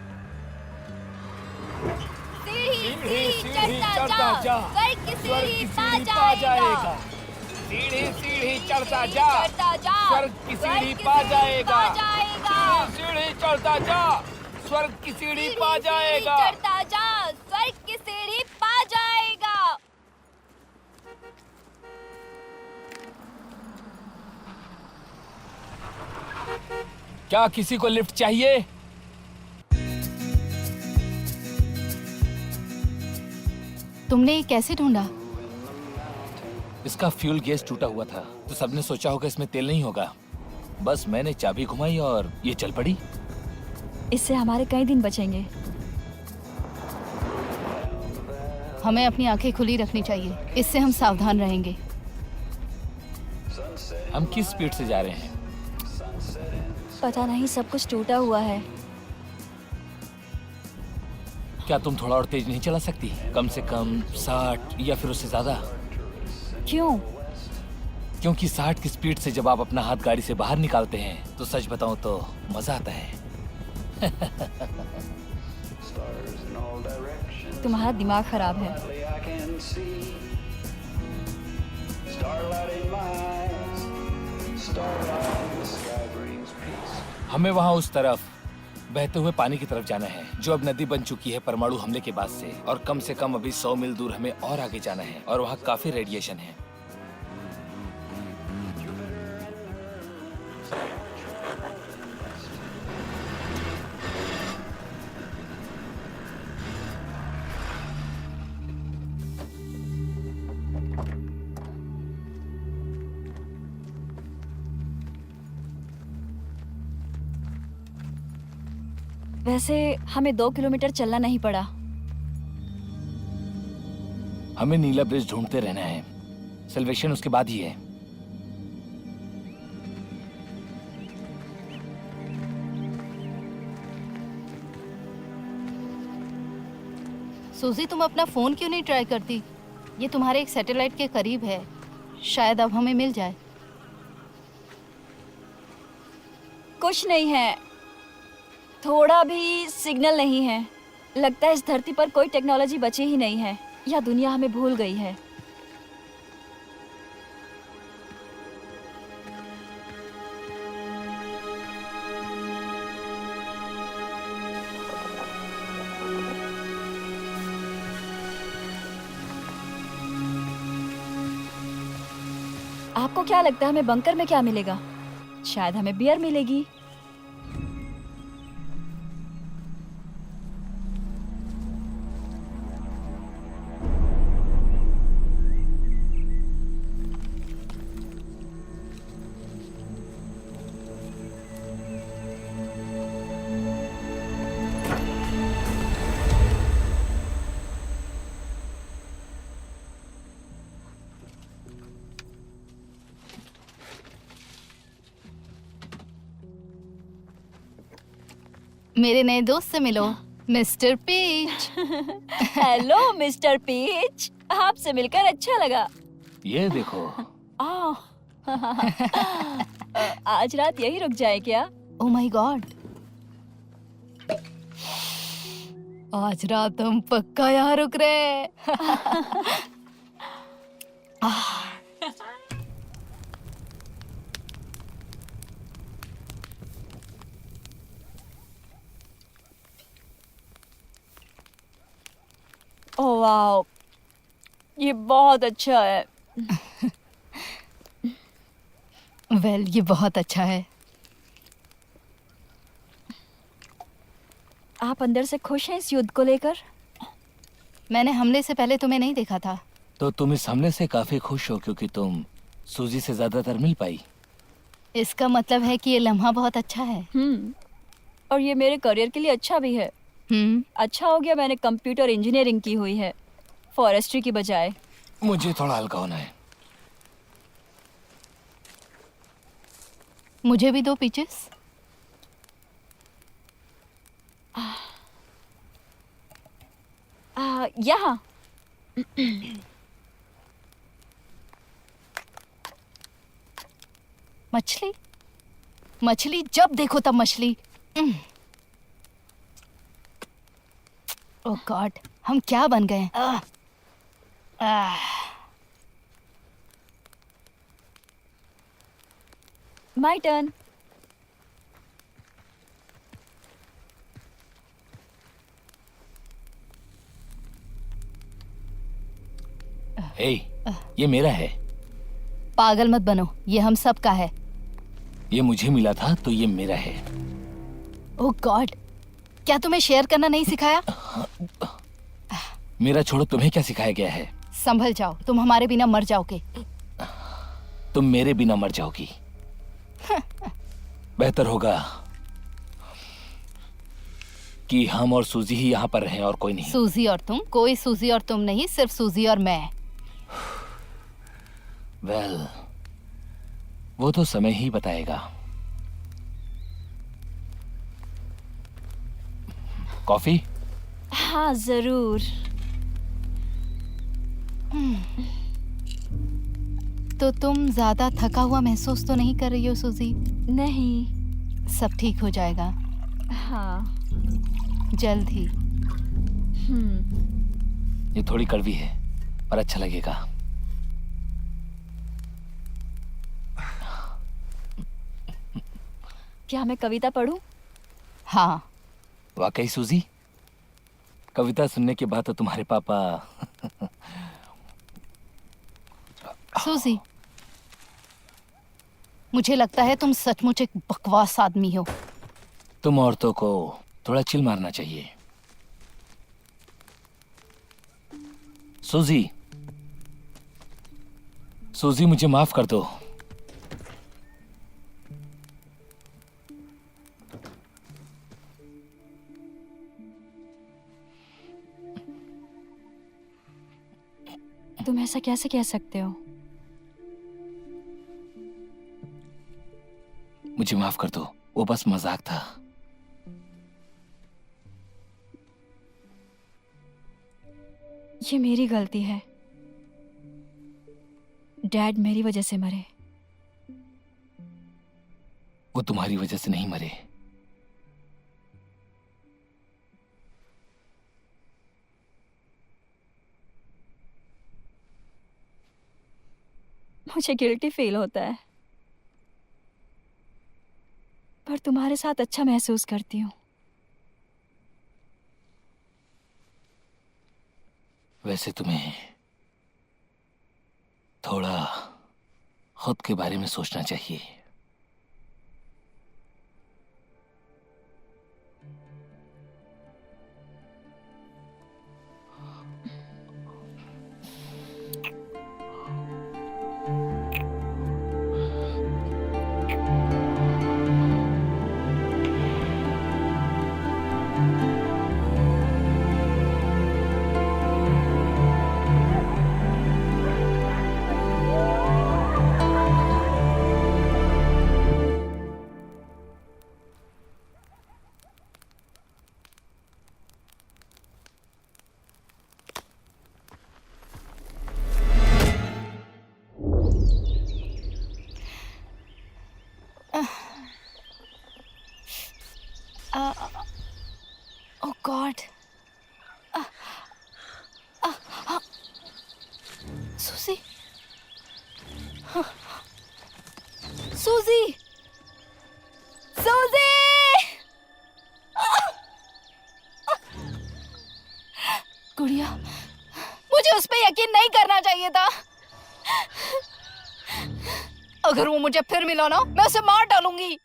Speaker 3: सीढ़ी चढ़ता जा, स्वर्ग की सीढ़ी पा जाएगा।
Speaker 5: सीढ़ी सीढ़ी चढ़ता जा,
Speaker 3: चढ़ता जा,
Speaker 5: स्वर्ग की सीढ़ी पा जाएगा।
Speaker 3: जाएगा।
Speaker 5: सीढ़ी चढ़ता जा, स्वर्ग की सीढ़ी पा जाएगा।
Speaker 3: चढ़ता जा, स्वर्ग की सीढ़ी पा जाएगा।
Speaker 5: क्या किसी को लिफ्ट चाहिए?
Speaker 4: तुमने ये कैसे ढूंढा?
Speaker 5: इसका फ्यूल गैस टूटा हुआ था, तो सबने सोचा होगा इसमें तेल नहीं होगा। बस मैंने चाबी घुमाई और ये चल पड़ी।
Speaker 3: इससे हमारे कई दिन बचेंगे।
Speaker 4: हमें अपनी आंखें खुली रखनी चाहिए, इससे हम सावधान रहेंगे।
Speaker 5: हम किस स्पीड से जा रहे हैं?
Speaker 3: पता नहीं, सब कुछ टूटा हुआ है।
Speaker 5: क्या तुम थोड़ा और तेज नहीं चला सकती? कम से कम 60 या फिर उससे ज्यादा।
Speaker 3: क्यों?
Speaker 5: क्योंकि 60 की स्पीड से जब आप अपना हाथ गाड़ी से बाहर निकालते हैं तो सच बताऊं तो मजा आता है।
Speaker 3: तुम्हारा दिमाग खराब है।
Speaker 5: हमें वहाँ उस तरफ बहते हुए पानी की तरफ जाना है, जो अब नदी बन चुकी है परमाणु हमले के बाद से, और कम से कम अभी 100 मील दूर हमें और आगे जाना है, और वहाँ काफी रेडिएशन है।
Speaker 3: वैसे हमें 2 किलोमीटर चलना नहीं पड़ा।
Speaker 5: हमें नीला ब्रिज ढूंढते रहना है। सेल्वेशन उसके बाद ही है।
Speaker 4: सूजी, तुम अपना फोन क्यों नहीं ट्राई करती? ये तुम्हारे एक सैटेलाइट के करीब है, शायद अब हमें मिल जाए।
Speaker 3: कुछ नहीं है, थोड़ा भी सिग्नल नहीं है। लगता है इस धरती पर कोई टेक्नोलॉजी बची ही नहीं है, या दुनिया हमें भूल गई है। आपको क्या लगता है हमें बंकर में क्या मिलेगा? शायद हमें बियर मिलेगी।
Speaker 4: मेरे नए दोस्त से मिलो, mister Peach.
Speaker 3: Hello mister Peach, आपसे मिलकर अच्छा लगा।
Speaker 5: ये देखो।
Speaker 3: आज रात यही रुक जाए क्या?
Speaker 4: ओह माय गॉड, आज रात हम पक्का यहाँ रुक रहे हैं।
Speaker 3: ओह वाओ, ये बहुत अच्छा है।
Speaker 4: वेल, ये बहुत अच्छा है।
Speaker 3: आप अंदर से खुश हैं इस युद्ध को लेकर?
Speaker 4: मैंने हमले से पहले तुम्हें नहीं देखा था।
Speaker 5: तो तुम इस हमले से काफी खुश हो क्योंकि तुम सूजी से ज्यादातर मिल पाई।
Speaker 4: इसका मतलब है कि ये लम्हा बहुत अच्छा है।
Speaker 3: और ये मेरे करियर के लिए अच्छा भी है। अच्छा हो गया मैंने कंप्यूटर इंजीनियरिंग की हुई है, फॉरेस्ट्री की बजाय।
Speaker 5: मुझे थोड़ा हल्का होना है।
Speaker 4: मुझे भी दो पीचेस।
Speaker 3: यहाँ।
Speaker 4: मछली, मछली, जब देखो तब मछली। ओह गॉड, हम क्या बन गए?
Speaker 3: My turn.
Speaker 5: हे, ये मेरा है।
Speaker 4: पागल मत बनो, ये हम सब का है।
Speaker 5: ये मुझे मिला था तो ये मेरा है।
Speaker 4: ओह गॉड, क्या तुम्हें शेयर करना नहीं सिखाया?
Speaker 5: मेरा छोड़ो, तुम्हें क्या सिखाया गया है?
Speaker 4: संभल जाओ, तुम हमारे बिना मर जाओगे।
Speaker 5: तुम मेरे बिना मर जाओगी। बेहतर होगा कि हम और सूजी ही यहाँ पर रहें और कोई नहीं।
Speaker 4: सूजी और तुम? कोई सूजी और तुम नहीं, सिर्फ सूजी और मैं।
Speaker 5: वेल, वो तो समय ही बताएगा। कॉफी?
Speaker 3: हाँ जरूर।
Speaker 4: तो तुम ज्यादा थका हुआ महसूस तो नहीं कर रही हो सूजी?
Speaker 3: नहीं।
Speaker 4: सब ठीक हो जाएगा।
Speaker 3: हाँ।
Speaker 4: जल्द ही।
Speaker 5: ये थोड़ी कड़वी है पर अच्छा लगेगा।
Speaker 3: क्या मैं कविता पढूं?
Speaker 4: हाँ।
Speaker 5: वाकई सूजी, कविता सुनने के बाद तो तुम्हारे पापा।
Speaker 4: सूजी, मुझे लगता है तुम सचमुच एक बकवास आदमी हो।
Speaker 5: तुम औरतों को थोड़ा चिल मारना चाहिए। सूजी, सूजी, मुझे माफ कर दो।
Speaker 3: तुम ऐसा कैसे कह सकते हो?
Speaker 5: मुझे माफ कर दो, वो बस मजाक था।
Speaker 3: ये मेरी गलती है। डैड मेरी वजह से मरे।
Speaker 5: वो तुम्हारी वजह से नहीं मरे।
Speaker 3: मुझे गिल्टी फील होता है, पर तुम्हारे साथ अच्छा महसूस करती हूँ।
Speaker 5: वैसे तुम्हें थोड़ा खुद के बारे में सोचना चाहिए।
Speaker 4: Oh God. Susie. Susie. Susie. गुड़िया, मुझे उस पे यकीन नहीं करना चाहिए था। अगर वो मुझे फिर मिला ना, मैं उसे मार डालूंगी।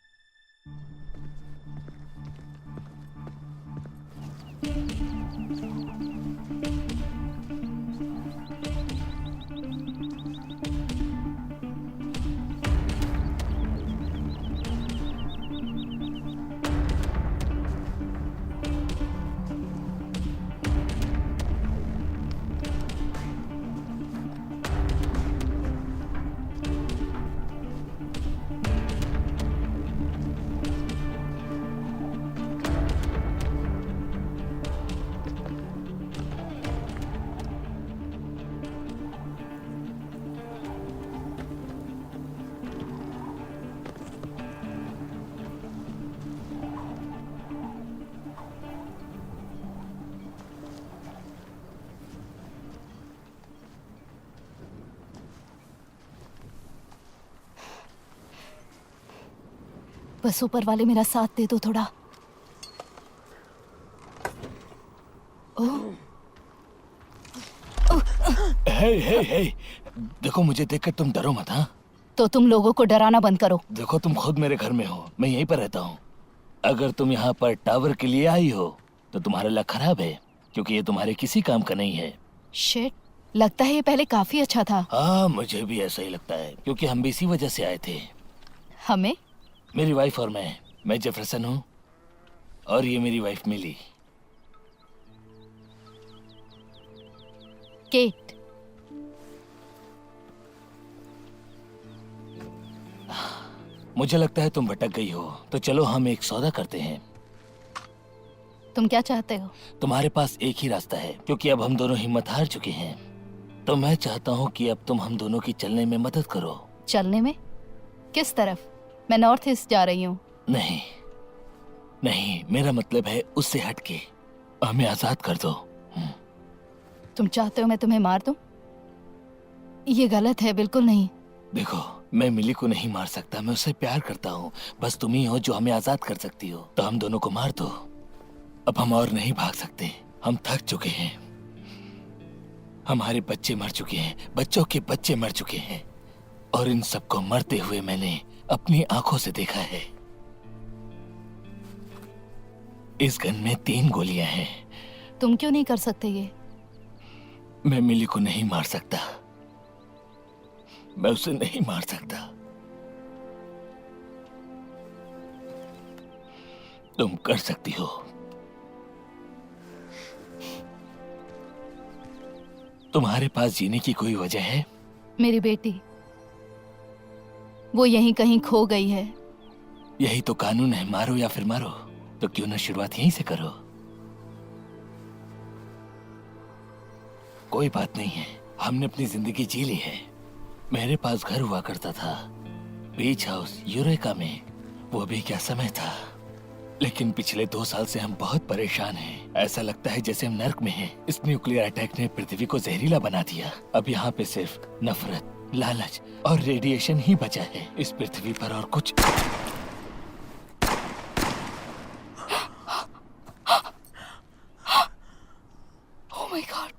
Speaker 4: बस ऊपर वाले मेरा साथ दे दो थोड़ा।
Speaker 5: हे, देखो मुझे देखकर तुम डरो मत। हाँ,
Speaker 4: तो तुम लोगों को डराना बंद करो।
Speaker 5: देखो तुम खुद मेरे घर में हो, मैं यहीं पर रहता हूँ। अगर तुम यहाँ पर टावर के लिए आई हो तो तुम्हारा लक खराब है, क्योंकि ये तुम्हारे किसी काम का नहीं है।
Speaker 4: शिट, लगता है ये पहले काफी अच्छा था।
Speaker 5: हाँ, मुझे भी ऐसा ही लगता है, क्योंकि हम भी इसी वजह से आए थे।
Speaker 4: हमें?
Speaker 5: मेरी वाइफ और मैं जेफरसन हूँ, और ये मेरी वाइफ मिली।
Speaker 4: केट।
Speaker 5: मुझे लगता है तुम भटक गई हो, तो चलो हम एक सौदा करते हैं।
Speaker 4: तुम क्या चाहते हो?
Speaker 5: तुम्हारे पास एक ही रास्ता है, क्योंकि अब हम दोनों हिम्मत हार चुके हैं। तो मैं चाहता हूँ कि अब तुम हम दोनों की चलने में मदद करो।
Speaker 4: चलने में? किस तरफ? मैं नॉर्थ ईस्ट जा रही हूँ।
Speaker 5: नहीं नहीं, मेरा मतलब है उससे हटके। हमें आजाद कर दो।
Speaker 4: तुम चाहते हो मैं तुम्हें मार दूं? ये गलत है, बिल्कुल नहीं।
Speaker 5: देखो, मैं मिली को नहीं मार सकता, मैं उससे प्यार करता हूँ। बस तुम ही हो जो हमें आजाद कर सकती हो। तो हम दोनों को मार दो। अब हम और नहीं भाग सकते, हम थक चुके हैं। हमारे बच्चे मर चुके हैं, बच्चों के बच्चे मर चुके हैं, और इन सबको मरते हुए मैंने अपनी आंखों से देखा है। इस गन में 3 गोलियां हैं।
Speaker 4: तुम क्यों नहीं कर सकते ये?
Speaker 5: मैं मिली को नहीं मार सकता, मैं उसे नहीं मार सकता। तुम कर सकती हो। तुम्हारे पास जीने की कोई वजह है?
Speaker 4: मेरी बेटी, वो यहीं कहीं खो गई है।
Speaker 5: यही तो कानून है, मारो या फिर मारो। तो क्यों ना शुरुआत यहीं से करो। कोई बात नहीं है, हमने अपनी जिंदगी जी ली है। मेरे पास घर हुआ करता था, बीच हाउस यूरेका में। वो भी क्या समय था। लेकिन पिछले 2 साल से हम बहुत परेशान हैं। ऐसा लगता है जैसे हम नर्क में हैं। इस न्यूक्लियर अटैक ने पृथ्वी को जहरीला बना दिया। अब यहाँ पे सिर्फ नफरत, लालच और रेडिएशन ही बचा है इस पृथ्वी पर, और कुछ।
Speaker 4: ओह माय गॉड।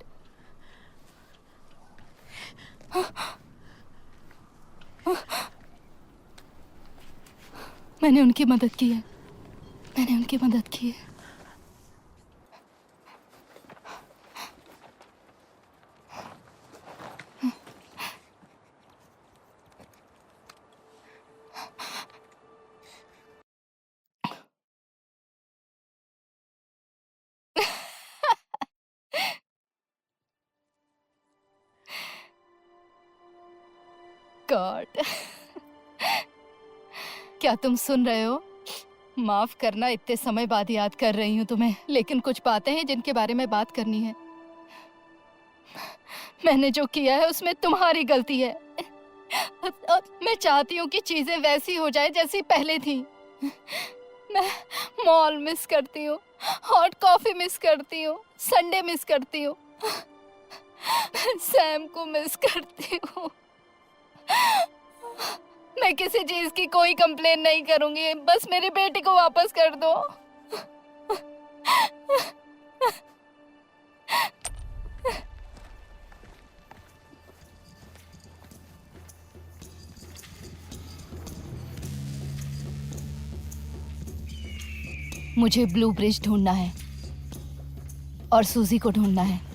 Speaker 4: मैंने उनकी मदद की है। मैंने उनकी मदद की है। गॉड, क्या तुम सुन रहे हो? माफ करना, इतने समय बाद याद कर रही हूँ तुम्हें, लेकिन कुछ बातें हैं जिनके बारे में बात करनी है। मैंने जो किया है उसमें तुम्हारी गलती है। मैं चाहती हूँ कि चीजें वैसी हो जाए जैसी पहले थी। मैं मॉल मिस करती हूँ, हॉट कॉफी मिस करती हूँ, संडे मिस करती हूँ, सैम को मिस करती हूँ। मैं किसी चीज की कोई कंप्लेन नहीं करूंगी, बस मेरी बेटी को वापस कर दो। मुझे ब्लू ब्रिज ढूंढना है और सूजी को ढूंढना है।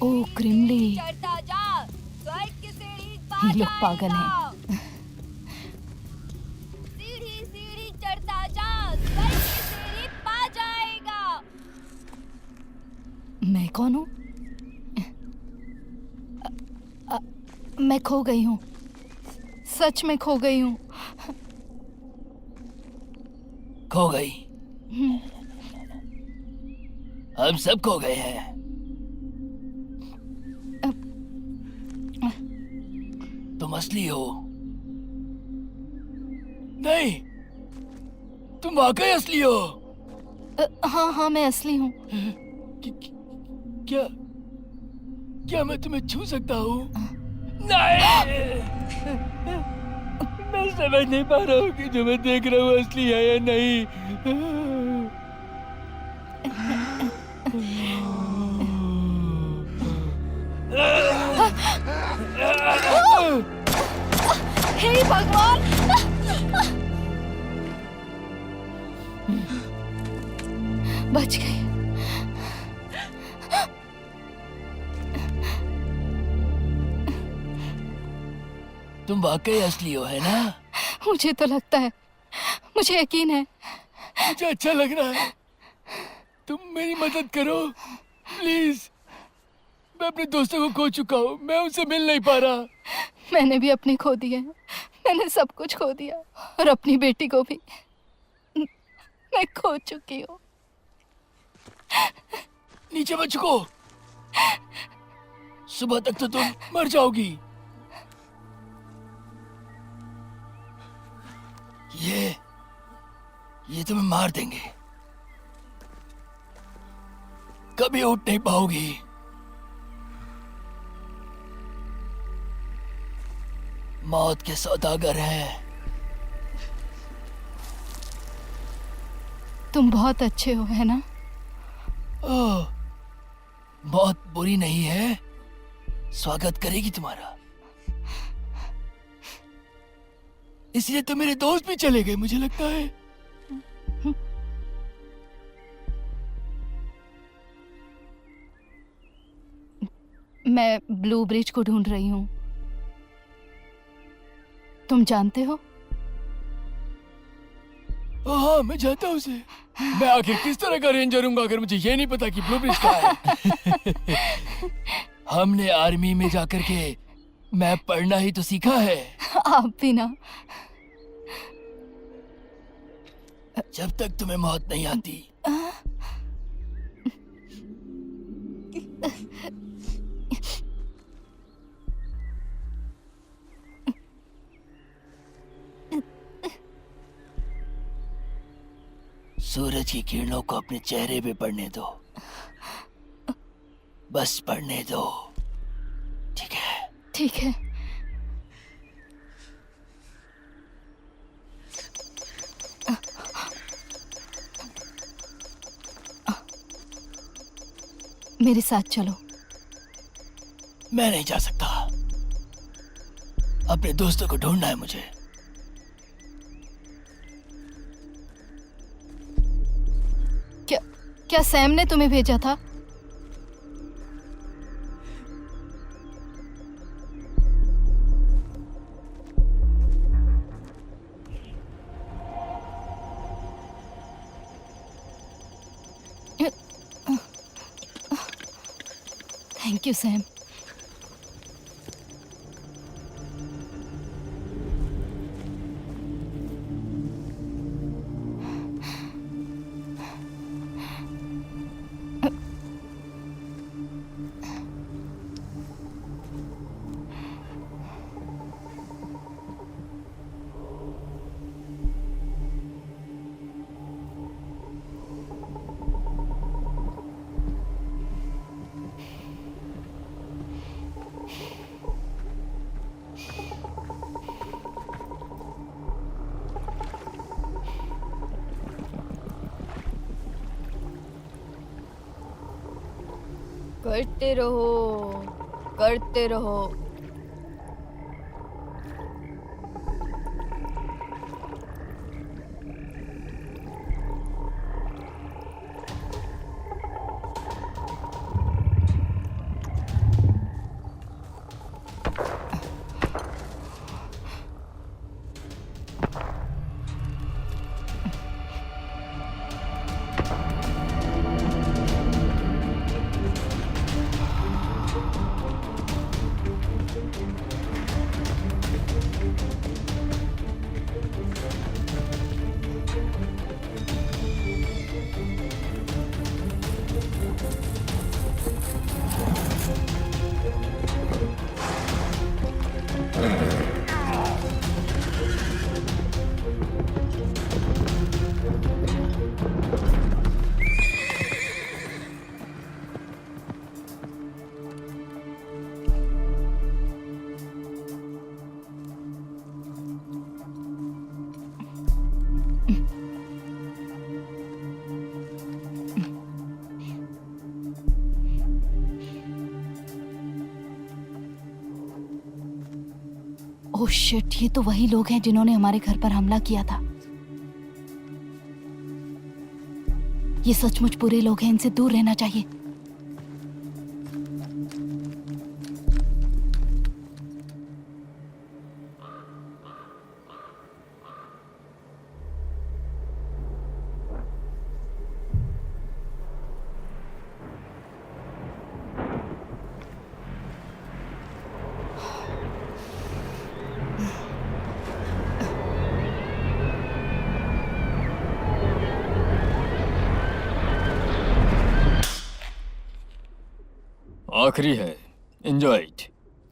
Speaker 4: ओह क्रिमली, ये लोग पागल हैं।
Speaker 3: सीढ़ी सीढ़ी चढ़ता जा, स्वर्ग की सीढ़ी पा जाएगा।
Speaker 4: मैं कौन हूँ? मैं खो गई हूँ, सच में खो गई हूँ।
Speaker 5: खो गई? हम सब खो गए हैं। तुम असली हो? नहीं, तुम वाकई असली हो?
Speaker 4: हाँ हाँ, मैं असली हूँ।
Speaker 5: क्या क्या मैं तुम्हें छू सकता हूँ? नहीं, मैं समझ नहीं पा रहा हूँ कि जो मैं देख रहा हूँ असली है या नहीं।
Speaker 4: हे भगवान! बच गई।
Speaker 5: तुम वाकई असली हो, है ना?
Speaker 4: मुझे तो लगता है, मुझे यकीन है।
Speaker 5: मुझे अच्छा लग रहा है। तुम मेरी मदद करो प्लीज। मैं अपने दोस्तों को खो चुका हूँ, मैं उनसे मिल नहीं पा रहा।
Speaker 4: मैंने भी अपने खो दिए, मैंने सब कुछ खो दिया, और अपनी बेटी को भी मैं खो चुकी हूँ।
Speaker 5: नीचे मत झुको, सुबह तक तो तुम मर जाओगी। ये तुम्हें मार देंगे, कभी उठ नहीं पाओगी। मौत के सौदागर हैं।
Speaker 4: तुम बहुत अच्छे हो, है ना?
Speaker 5: ओह, बहुत बुरी नहीं है,
Speaker 6: स्वागत करेगी तुम्हारा। इसलिए तो मेरे दोस्त भी चले गए, मुझे लगता है।
Speaker 4: मैं ब्लू ब्रिज को ढूंढ रही हूँ, तुम जानते हो?
Speaker 6: हाँ, मैं जानता हूँ उसे। मैं आखिर किस तरह का रेंजर हूँ अगर मुझे ये नहीं पता कि ब्लू ब्रिज कहाँ है। हमने आर्मी में जाकर के मैप पढ़ना ही तो सीखा है।
Speaker 4: आप भी ना।
Speaker 6: जब तक तुम्हें मौत नहीं आती। सूरज की किरणों को अपने चेहरे पे पड़ने दो, बस पड़ने दो, ठीक है?
Speaker 4: ठीक है। मेरे साथ चलो।
Speaker 6: मैं नहीं जा सकता, अपने दोस्तों को ढूंढना है मुझे।
Speaker 4: क्या सैम ने तुम्हें भेजा था? Thank you Sam. करते रहो, करते रहो। ओह शिट, ये तो वही लोग हैं जिन्होंने हमारे घर पर हमला किया था। ये सचमुच बुरे लोग हैं, इनसे दूर रहना चाहिए।
Speaker 6: आखिरी है, एंजॉय इट।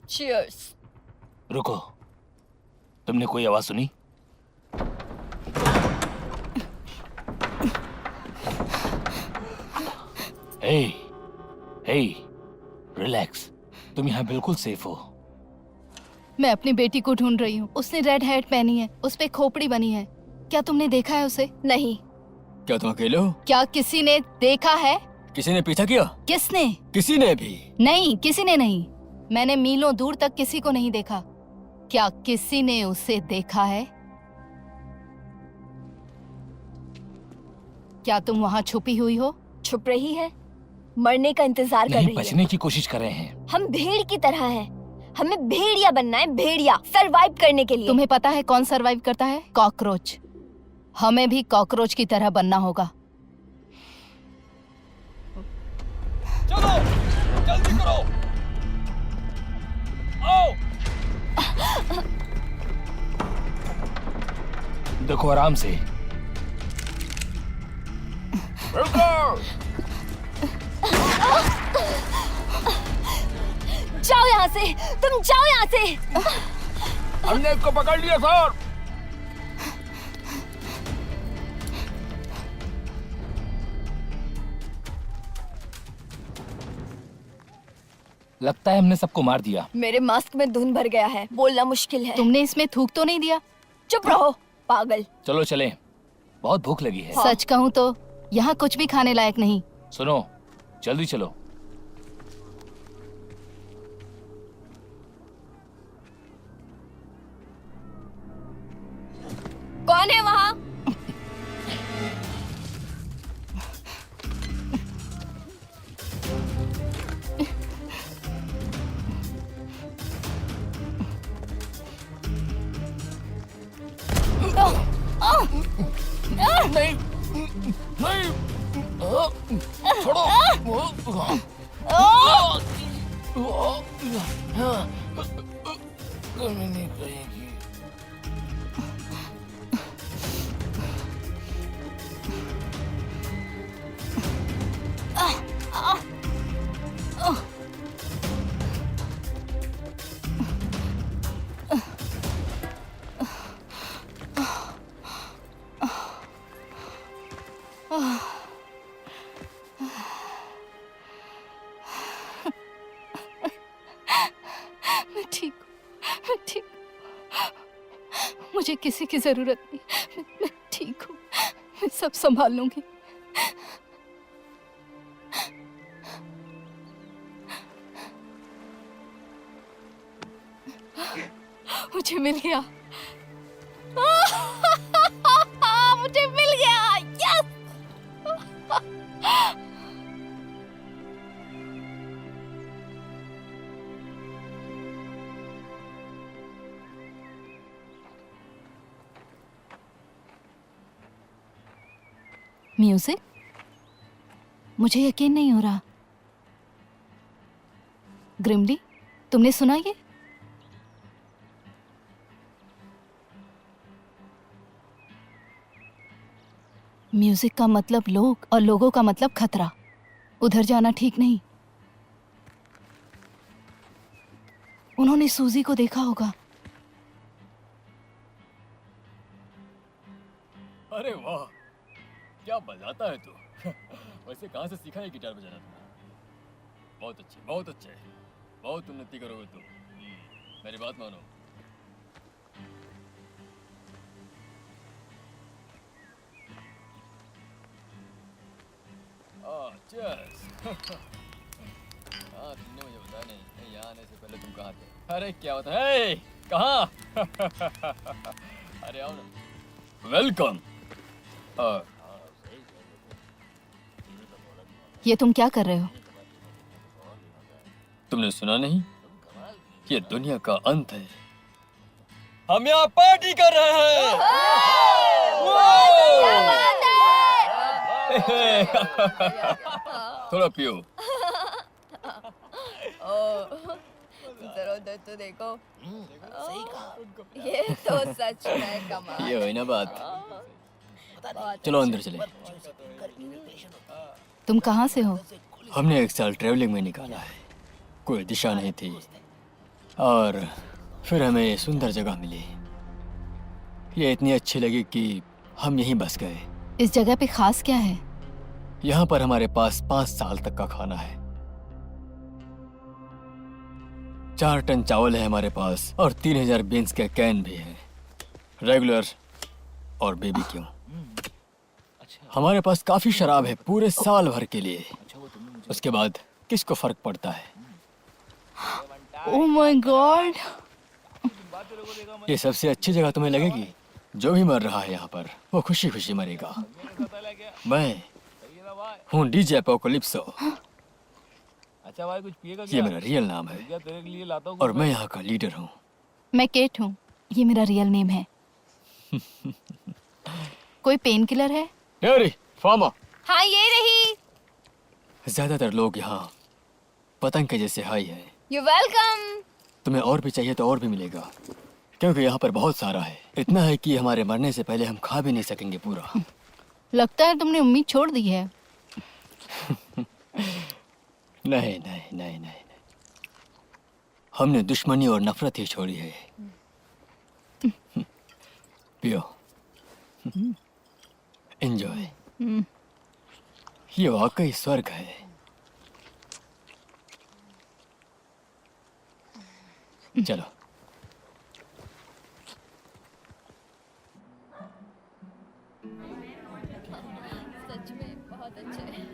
Speaker 3: Cheers.
Speaker 5: रुको, तुमने कोई आवाज सुनी? हे, हे, रिलैक्स। तुम यहाँ बिल्कुल सेफ हो।
Speaker 4: मैं अपनी बेटी को ढूंढ रही हूँ। उसने रेड हैट पहनी है, उस पे खोपड़ी बनी है। क्या तुमने देखा है उसे? नहीं।
Speaker 6: क्या तुम अकेले हो?
Speaker 4: क्या किसी ने देखा है?
Speaker 6: किसी ने पीछा किया?
Speaker 4: किसने?
Speaker 6: किसी ने भी
Speaker 4: नहीं, किसी ने नहीं। मैंने मीलों दूर तक किसी को नहीं देखा। क्या किसी ने उसे देखा है? क्या तुम वहां छुपी हुई हो?
Speaker 3: छुप रही है, मरने का इंतजार कर
Speaker 5: नहीं,
Speaker 3: रही है।
Speaker 5: बचने की कोशिश कर रहे हैं।
Speaker 3: हम भेड़ की तरह हैं। हमें भेड़िया बनना है, भेड़िया, सरवाइव करने के लिए।
Speaker 4: तुम्हें पता है कौन सरवाइव करता है? कॉकरोच। हमें भी कॉकरोच की तरह बनना होगा।
Speaker 5: चलो, जल्दी करो। आओ। देखो आराम से।
Speaker 3: जाओ यहाँ से, तुम जाओ यहाँ से।
Speaker 5: हमने इसको पकड़ लिया सर। लगता है हमने सबको मार दिया।
Speaker 3: मेरे मास्क में धुन भर गया है, बोलना मुश्किल है।
Speaker 4: तुमने इसमें थूक तो नहीं दिया?
Speaker 3: चुप रहो पागल।
Speaker 5: चलो चलें, बहुत भूख लगी है।
Speaker 4: सच कहूँ तो यहाँ कुछ भी खाने लायक नहीं।
Speaker 5: सुनो, जल्दी चलो।
Speaker 3: कौन है वहाँ?
Speaker 5: नहीं, नहीं, छोड़ो। कमी नहीं करेगी।
Speaker 4: मैं ठीक हूँ, मैं ठीक हूँ। मुझे किसी की जरूरत नहीं। मैं ठीक हूँ, मैं सब संभाल लूंगी। मुझे मिल गया। मुझे मिल गया। यस! म्यूजिक? मुझे यकीन नहीं हो रहा। ग्रिमली, तुमने सुना ये? म्यूजिक का मतलब लोग और लोगों का मतलब खतरा। उधर जाना ठीक नहीं। उन्होंने सूजी को देखा होगा।
Speaker 6: अरे वाह, क्या बजाता है तू। वैसे कहाँ से सीखा है गिटार बजाना तुमने? बहुत अच्छे, बहुत अच्छे। बहुत उन्नति करोगे तुम। मेरी बात मानो। चीयर्स। हाँ, तुमने मुझे बताया नहीं। यहाँ आने से पहले तुम कहाँ थे? अरे क्या होता है? कहाँ? अरे आओ ना। वेलकम।
Speaker 4: ये तुम क्या कर रहे हो?
Speaker 6: तुमने सुना नहीं? ये दुनिया का अंत है। हम यहाँ पार्टी कर रहे हैं। थोड़ा पियो।
Speaker 7: जरा तो देखो। सही कहा। ये तो सच में कमाल।
Speaker 6: ये हुई ना बात। चलो अंदर चले।
Speaker 4: तुम कहाँ से हो?
Speaker 6: हमने एक साल ट्रैवलिंग में निकाला है। कोई दिशा नहीं थी और फिर हमें ये सुंदर जगह मिली। ये इतनी अच्छी लगी कि हम यहीं बस गए।
Speaker 4: इस जगह पे खास क्या है?
Speaker 6: यहाँ पर हमारे पास 5 साल तक का खाना है। 4 टन चावल है हमारे पास और 3000 बीन्स के कैन भी है, रेगुलर और बेबी क्यों। हमारे पास काफी शराब है पूरे साल भर के लिए। उसके बाद किसको फर्क पड़ता है?
Speaker 4: ओह माय गॉड,
Speaker 6: ये सबसे अच्छी जगह तुम्हें लगेगी। जो भी मर रहा है यहाँ पर वो खुशी खुशी मरेगा। मैं हूँ डीजे एपोकलिप्सो।
Speaker 2: अच्छा भाई कुछ पिएगा
Speaker 6: ये
Speaker 2: क्या?
Speaker 6: मेरा रियल नाम है
Speaker 2: क्या तेरे लिए लाता हूँ
Speaker 6: और मैं यहाँ का लीडर हूँ।
Speaker 4: मैं केट हूँ, ये मेरा रियल नेम है। कोई पेन किलर है?
Speaker 6: अरे फामा,
Speaker 4: हाँ ये रही।
Speaker 6: ज्यादातर लोग यहाँ पतंग के जैसे हाई है।
Speaker 4: You welcome.
Speaker 6: तुम्हें और भी चाहिए तो और भी मिलेगा, क्योंकि यहाँ पर बहुत सारा है। इतना है कि हमारे मरने से पहले हम खा भी नहीं सकेंगे पूरा।
Speaker 4: लगता है तुमने उम्मीद छोड़ दी है।
Speaker 6: नहीं नहीं नहीं नहीं, हमने दुश्मनी और नफरत ही छोड़ी है। पियो, एंजॉय। ये वाकई स्वर्ग है। चलो।
Speaker 7: सच में बहुत अच्छे हैं।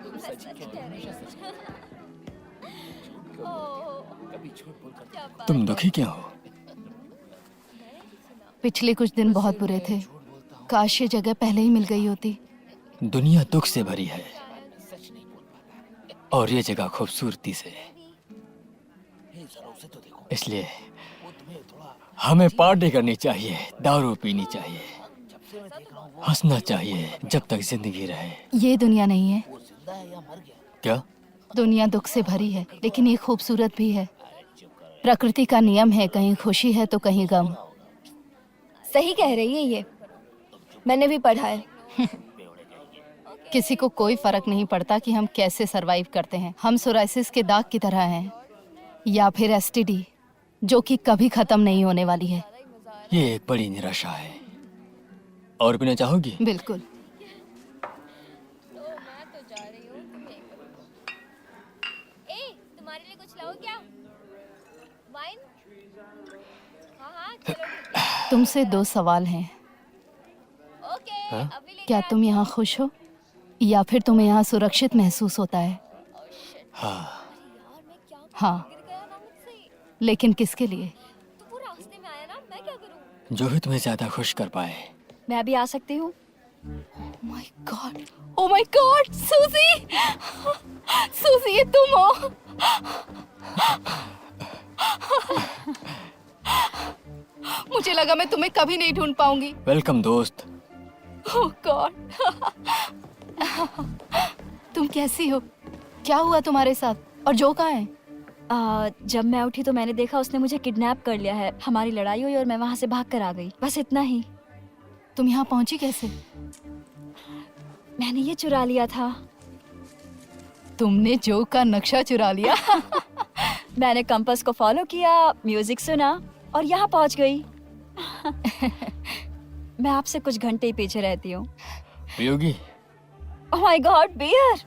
Speaker 7: तुम सच कह रही हो। ओह, क्या बात
Speaker 6: तुम दुखी क्यों हो?
Speaker 4: पिछले कुछ दिन बहुत बुरे थे। काश ये जगह पहले ही मिल गई होती।
Speaker 6: दुनिया दुख से भरी है और ये जगह खूबसूरती से। इसलिए हमें पार्टी करनी चाहिए, दारू पीनी चाहिए, हंसना चाहिए जब तक जिंदगी रहे।
Speaker 4: ये दुनिया नहीं है।
Speaker 6: क्या?
Speaker 4: दुनिया दुख से भरी है, लेकिन ये खूबसूरत भी है। प्रकृति का नियम है, कहीं खुशी है तो कहीं गम।
Speaker 7: सही कह रही है ये, मैंने भी पढ़ा है।
Speaker 4: किसी को कोई फर्क नहीं पड़ता कि हम कैसे सरवाइव करते हैं। हम सोराइसिस के दाग की तरह हैं, या फिर एसटीडी, जो कि कभी खत्म नहीं होने वाली है।
Speaker 6: ये एक बड़ी निराशा है। और पीना चाहोगी?
Speaker 4: बिल्कुल।
Speaker 7: तो मैं तो जा रही हूँ, तुम यहीं करो। ए, तुम्हारे लिए कुछ लाओ क्या? वाइन? हाँ, चलो ठीक है।
Speaker 4: तुमसे 2 सवाल हैं।
Speaker 7: ओके, अभी लेके
Speaker 4: क्या तुम यहाँ खुश हो, या फिर तुम्हें यहाँ सुरक्षित महसूस होता है?
Speaker 6: हाँ।
Speaker 4: हाँ,
Speaker 7: गिर गया ना मुझसे।
Speaker 4: लेकिन किसके लिए?
Speaker 7: तो वो रास्ते में आया ना, मैं क्या करूँ?
Speaker 6: जो भी तुम्हें ज्यादा खुश कर पाए।
Speaker 3: मैं भी आ सकती हूँ?
Speaker 4: My God, oh my God, सूजी, सूजी ये तुम हो। मुझे लगा मैं तुम्हें कभी नहीं ढूंढ पाऊंगी।
Speaker 6: वेलकम दोस्त।
Speaker 4: ओह गॉड, तुम कैसी हो? क्या हुआ तुम्हारे साथ? और जो कहाँ है?
Speaker 3: जब मैं उठी तो मैंने देखा उसने मुझे किडनैप कर लिया है। हमारी लड़ाई हुई और मैं वहाँ से भाग कर आ गई। बस इतना ही।
Speaker 4: तुम यहाँ पहुंची कैसे?
Speaker 3: मैंने ये चुरा लिया था।
Speaker 4: तुमने जो का नक्शा चुरा लिया?
Speaker 3: मैंने कंपास को फॉलो किया, म्यूजिक सुना और यहाँ पहुँच गई। मैं आपसे कुछ घंटे ही पीछे रहती हूँ।
Speaker 6: पियोगी?
Speaker 3: Oh my god, beer!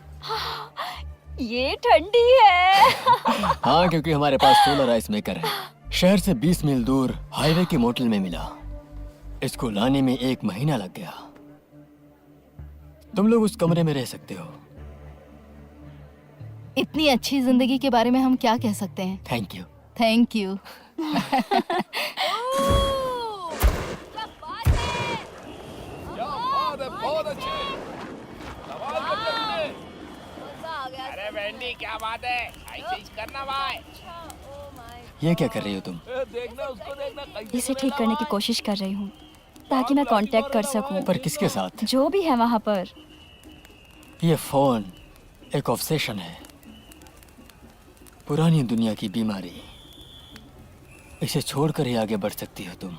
Speaker 3: ये ठंडी है।
Speaker 6: हाँ, क्योंकि हमारे पास सोलर आइस मेकर है। शहर से 20 मील दूर हाईवे के मोटल में मिला। इसको लाने में 1 महीना लग गया। तुम लोग उस कमरे में रह सकते हो।
Speaker 4: इतनी अच्छी जिंदगी के बारे में हम क्या कह सकते हैं?
Speaker 6: Thank you.
Speaker 4: Thank you.
Speaker 5: बहुत अच्छे।
Speaker 2: कमाल कर दिया तूने।
Speaker 7: मजा आ गया।
Speaker 5: अरे वेंडी क्या बात है? ऐसे ही करना भाई।
Speaker 7: अच्छा, ओह माय।
Speaker 6: ये क्या कर रही हो तुम?
Speaker 2: ए, देखना उसको, देखना कैसे
Speaker 3: इसे ठीक
Speaker 2: करेगा
Speaker 3: करने की
Speaker 2: भाई।
Speaker 3: कोशिश कर रही हूँ ताकि मैं कांटेक्ट कर सकूं।
Speaker 6: पर किसके साथ?
Speaker 3: जो भी है वहाँ पर।
Speaker 6: ये फोन एक ऑब्सेशन है, पुरानी दुनिया की बीमारी। इसे छोड़कर ही आगे बढ़ सकती हो तुम।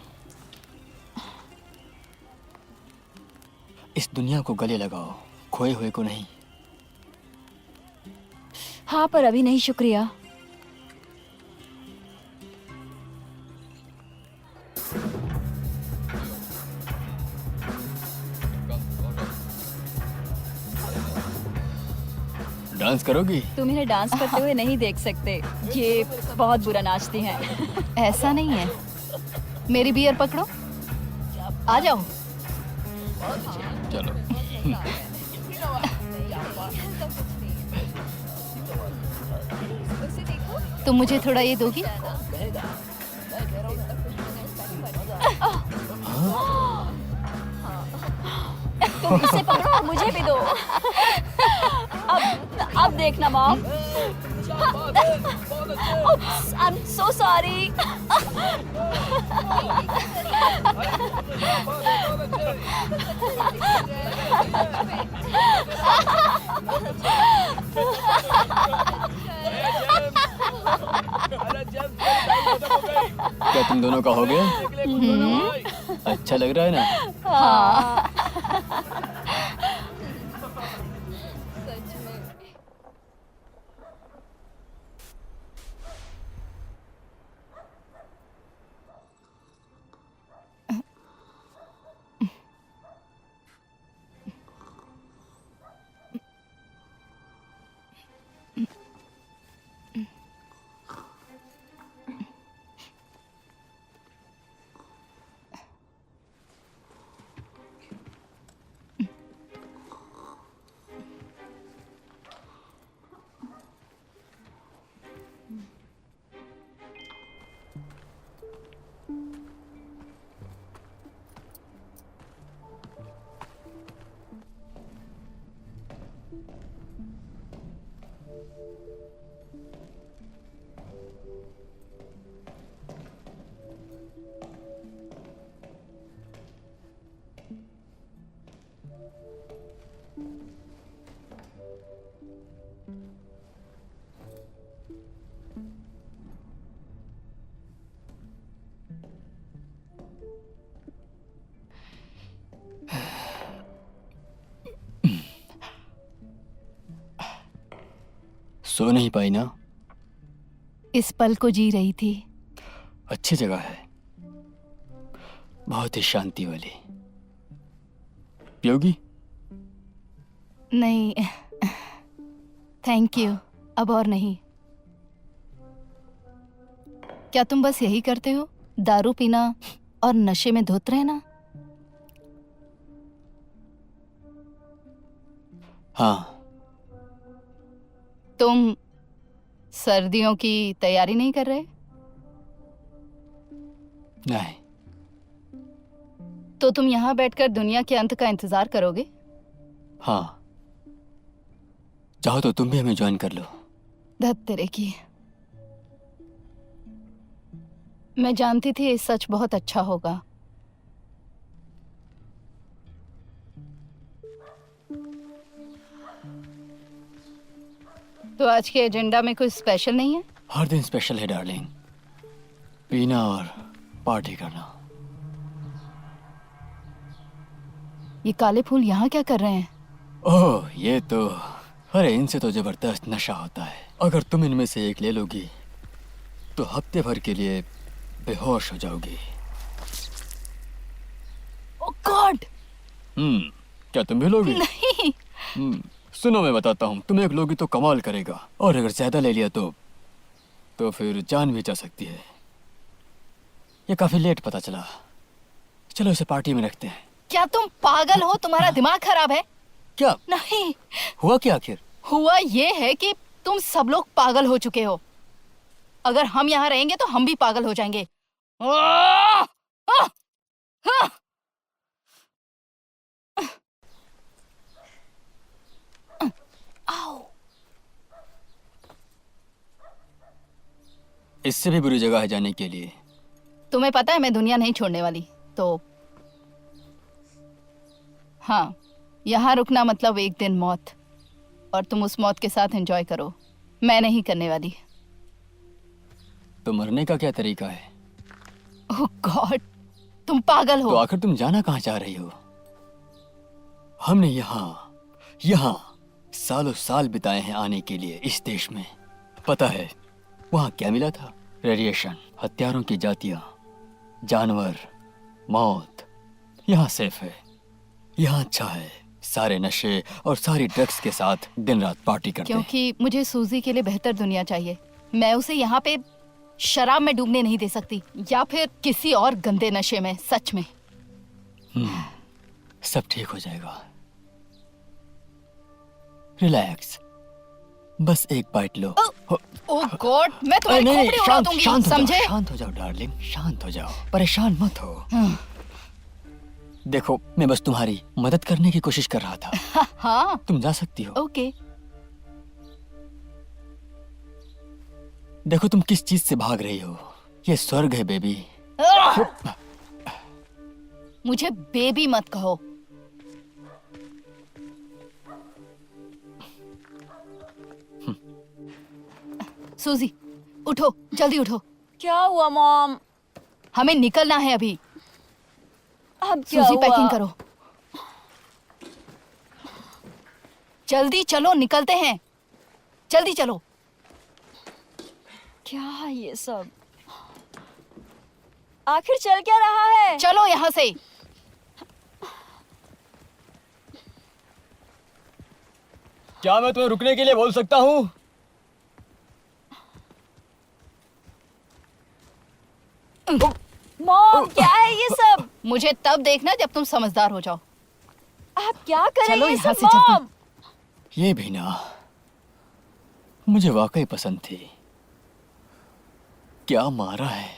Speaker 6: इस दुनिया को गले लगाओ, खोए हुए को नहीं।
Speaker 3: हाँ, पर अभी नहीं, शुक्रिया।
Speaker 6: डांस करोगी?
Speaker 3: तुम इन्हें डांस करते हुए नहीं देख सकते। ये बहुत बुरा नाचती हैं।
Speaker 4: ऐसा नहीं है। मेरी बियर पकड़ो, आ जाओ।
Speaker 6: चलो।
Speaker 7: सब कुछ
Speaker 4: तुम मुझे थोड़ा ये दोगी?
Speaker 3: तुम इसे पकड़ो और मुझे भी दो। अब देखना mom. I am so sorry.
Speaker 6: क्या तुम दोनों का हो गया? अच्छा लग रहा है ना?
Speaker 3: हाँ।
Speaker 6: सो नहीं पाई ना?
Speaker 4: इस पल को जी रही थी।
Speaker 6: अच्छी जगह है, बहुत ही शांति वाली। पियोगी?
Speaker 4: नहीं थैंक यू, अब और नहीं। क्या तुम बस यही करते हो, दारू पीना और नशे में धुत रहना?
Speaker 6: हाँ।
Speaker 4: तुम सर्दियों की तैयारी नहीं कर रहे?
Speaker 6: नहीं।
Speaker 4: तो तुम यहाँ बैठकर दुनिया के अंत का इंतजार करोगे?
Speaker 6: हाँ, चाहो तो तुम भी हमें ज्वाइन कर लो।
Speaker 4: धत तेरे की। मैं जानती थी ये सच बहुत अच्छा होगा। तो आज के एजेंडा में कुछ स्पेशल नहीं है?
Speaker 6: हर दिन स्पेशल है डार्लिंग, पीना और पार्टी करना।
Speaker 4: ये काले फूल यहाँ क्या कर रहे हैं?
Speaker 6: ओह, ये तो, अरे इनसे तो जबरदस्त नशा होता है। अगर तुम इनमें से एक ले लोगी तो हफ्ते भर के लिए बेहोश हो जाओगी।
Speaker 4: ओह गॉड!
Speaker 6: क्या तुम भी लोगी?
Speaker 4: नहीं।
Speaker 6: सुनो, मैं बताता हूँ, तुम एक लोगी तो कमाल करेगा, और अगर ज्यादा ले लिया तो फिर जान भी जा सकती है। ये काफी लेट पता चला। चलो इसे पार्टी में रखते हैं।
Speaker 4: क्या तुम पागल हो? तुम्हारा दिमाग खराब है
Speaker 6: क्या?
Speaker 4: नहीं।
Speaker 6: हुआ क्या आखिर?
Speaker 4: हुआ ये है कि तुम सब लोग पागल हो चुके हो। अगर हम यहाँ रहेंगे तो हम भी पागल हो जाएंगे। आह! आह! आह! आओ।
Speaker 6: इससे भी बुरी जगह है जाने के लिए।
Speaker 4: तुम्हें पता है मैं दुनिया नहीं छोड़ने वाली, तो हाँ, यहाँ रुकना मतलब एक दिन मौत, और तुम उस मौत के साथ एंजॉय करो। मैं नहीं करने वाली।
Speaker 6: तो मरने का क्या तरीका है?
Speaker 4: ओह गॉड, तुम पागल हो।
Speaker 6: तो आखिर तुम जाना कहाँ चाह रही हो? हमने यहाँ सालों साल बिताए हैं आने के लिए इस देश में। पता है वहाँ क्या मिला था? रेडिएशन, हथियारों की जातियां, जानवर, मौत। यहाँ सेफ है, यहाँ अच्छा है। सारे नशे और सारी ड्रग्स के साथ दिन रात पार्टी करते हैं।
Speaker 4: क्योंकि मुझे सूजी के लिए बेहतर दुनिया चाहिए। मैं उसे यहाँ पे शराब में डूबने नहीं दे सकती, या फिर किसी और गंदे नशे में। सच में।
Speaker 6: सब ठीक हो जाएगा, रिलैक्स। बस एक बाइट लो।
Speaker 4: ओह गॉड, मैं तुम्हारी
Speaker 6: नहीं,
Speaker 4: खोपड़ी उड़ा दूंगी, समझे?
Speaker 6: शांत हो जाओ डार्लिंग, शांत हो जाओ, परेशान मत हो। देखो, मैं बस तुम्हारी मदद करने की कोशिश कर रहा था।
Speaker 4: हाँ,
Speaker 6: तुम जा सकती हो।
Speaker 4: ओके।
Speaker 6: देखो तुम किस चीज से भाग रही हो। ये स्वर्ग है बेबी।
Speaker 4: मुझे बेबी मत कहो। सूजी, उठो, जल्दी उठो।
Speaker 3: क्या हुआ मॉम?
Speaker 4: हमें निकलना है अभी।
Speaker 3: अब क्या
Speaker 4: सूजी,
Speaker 3: हुआ?
Speaker 4: पैकिंग करो। जल्दी चलो, निकलते हैं। जल्दी चलो।
Speaker 3: क्या है ये सब? आखिर चल क्या रहा है?
Speaker 4: चलो यहाँ से।
Speaker 6: क्या मैं तुम्हें रुकने के लिए बोल सकता हूँ?
Speaker 3: मॉम, क्या है ये सब?
Speaker 4: मुझे तब देखना जब तुम समझदार हो जाओ।
Speaker 3: आप क्या कर रही
Speaker 4: चलो
Speaker 3: हैं
Speaker 4: यहाँ
Speaker 3: सब,
Speaker 4: से जल्दी।
Speaker 3: मॉम?
Speaker 6: ये भी ना, मुझे वाकई पसंद थी। क्या मारा है।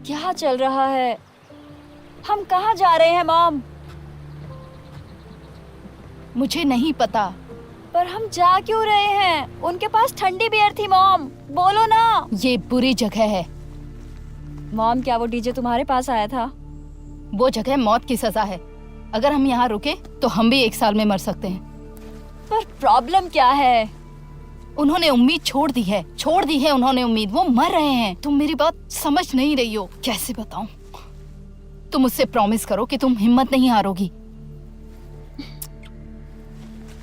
Speaker 3: क्या चल रहा है? हम कहाँ जा रहे हैं मॉम?
Speaker 4: मुझे नहीं पता।
Speaker 3: पर हम जा क्यों रहे हैं? उनके पास ठंडी बियर थी मॉम, बोलो ना।
Speaker 4: ये बुरी जगह है।
Speaker 3: मॉम, क्या वो डीजे तुम्हारे पास आया था?
Speaker 4: वो जगह मौत की सजा है। अगर हम यहाँ रुके तो हम भी 1 साल में मर सकते हैं।
Speaker 3: पर प्रॉब्लम क्या है?
Speaker 4: उन्होंने उम्मीद छोड़ दी है, छोड़ दी है उन्होंने उम्मीद। वो मर रहे हैं। तुम मेरी बात समझ नहीं रही हो। कैसे बताऊं? तुम मुझसे प्रॉमिस करो कि तुम हिम्मत नहीं हारोगी।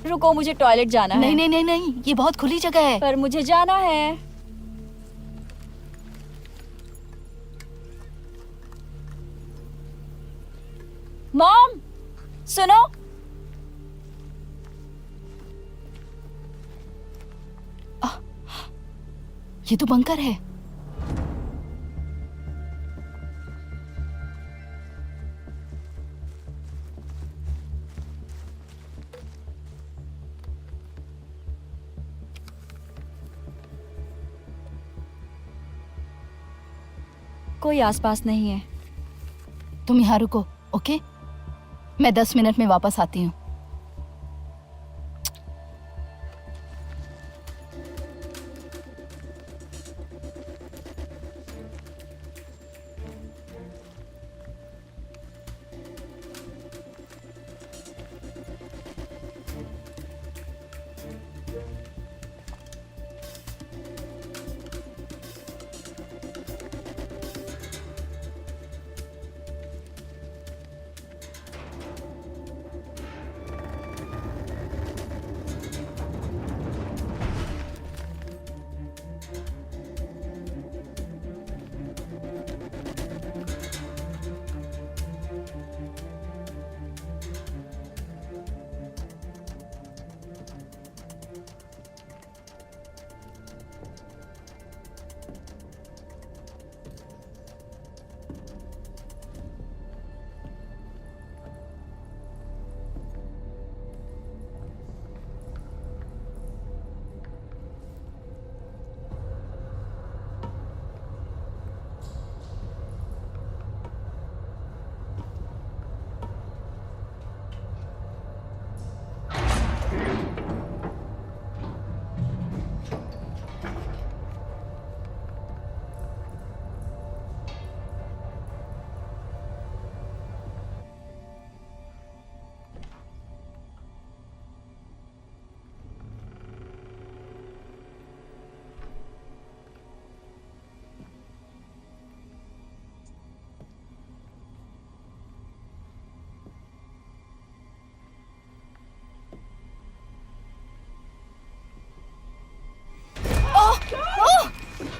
Speaker 3: रुको, मुझे टॉयलेट जाना है।
Speaker 4: नहीं नहीं नहीं नहीं, ये बहुत खुली जगह है।
Speaker 3: पर मुझे जाना है। मॉम, सुनो।
Speaker 4: ये तो बंकर है।
Speaker 3: कोई आसपास नहीं है।
Speaker 4: तुम यहाँ रुको, ओके? मैं 10 मिनट में वापस आती हूँ।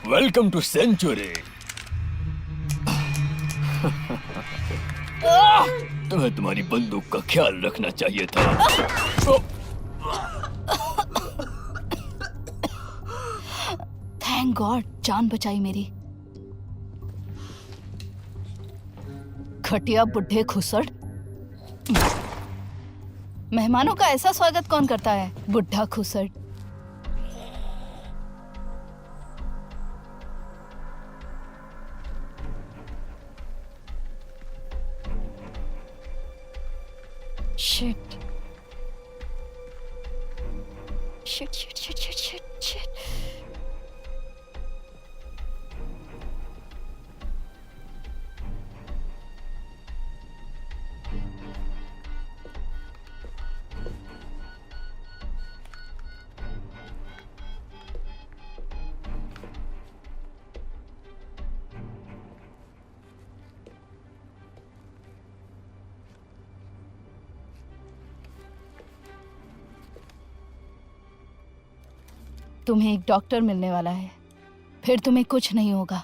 Speaker 6: Welcome to Century. तुम्हें तुम्हारी बंदूक का ख्याल रखना चाहिए था।
Speaker 4: गॉड, जान बचाई मेरी। घटिया बुढ़े खुसड़। मेहमानों का ऐसा स्वागत कौन करता है, बुढ़ा खुसड़।
Speaker 3: Shit shit shit shit shit shit shit.
Speaker 4: तुम्हें एक डॉक्टर मिलने वाला है, फिर तुम्हें कुछ नहीं होगा।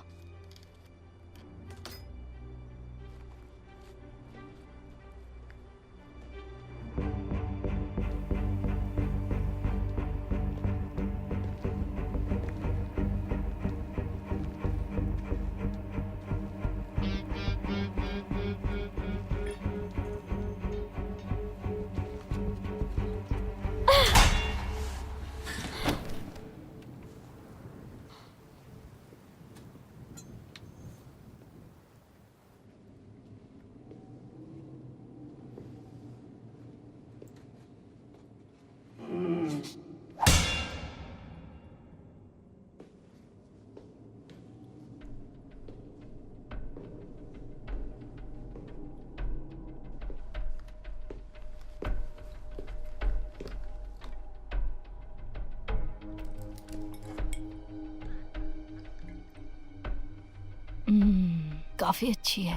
Speaker 4: काफी अच्छी है।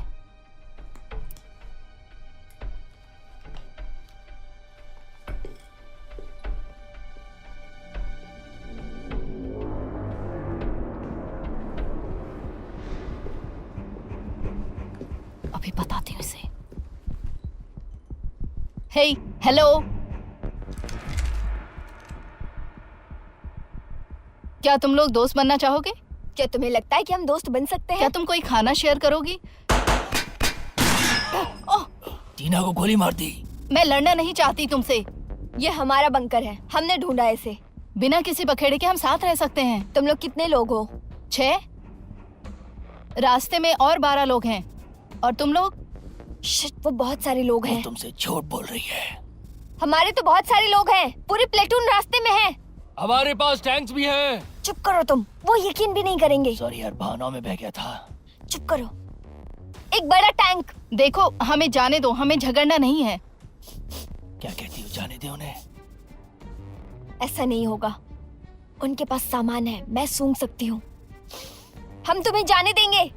Speaker 4: अभी बताती हूँ इसे। हे, हेलो, क्या तुम लोग दोस्त बनना चाहोगे?
Speaker 7: क्या तुम्हें लगता है कि हम दोस्त बन सकते
Speaker 4: क्या
Speaker 7: हैं?
Speaker 4: तुम कोई खाना शेयर करोगी?
Speaker 5: टीना को गोली मार दी।
Speaker 4: मैं लड़ना नहीं चाहती तुमसे।
Speaker 7: ये हमारा बंकर है, हमने ढूंढा इसे।
Speaker 4: बिना किसी बखेड़े के हम साथ रह सकते हैं।
Speaker 7: तुम लोग कितने लोग हो?
Speaker 4: 6। रास्ते में और 12 लोग हैं। और तुम लोग?
Speaker 7: शिट, वो बहुत सारे लोग हैं।
Speaker 5: तुमसे झूठ बोल रही है।
Speaker 7: हमारे तो बहुत सारे लोग हैं, पूरी प्लेटून रास्ते में है।
Speaker 2: हमारे पास टैंक्स भी हैं।
Speaker 7: चुप करो तुम, वो यकीन भी नहीं करेंगे।
Speaker 5: सॉरी यार, भावनाओं में बह गया था।
Speaker 7: चुप करो। एक बड़ा टैंक।
Speaker 4: देखो, हमें जाने दो, हमें झगड़ना नहीं है।
Speaker 5: क्या कहती हो, जाने दे उन्हें।
Speaker 7: ऐसा नहीं होगा, उनके पास सामान है, मैं सूंघ सकती हूँ। हम तुम्हें जाने देंगे।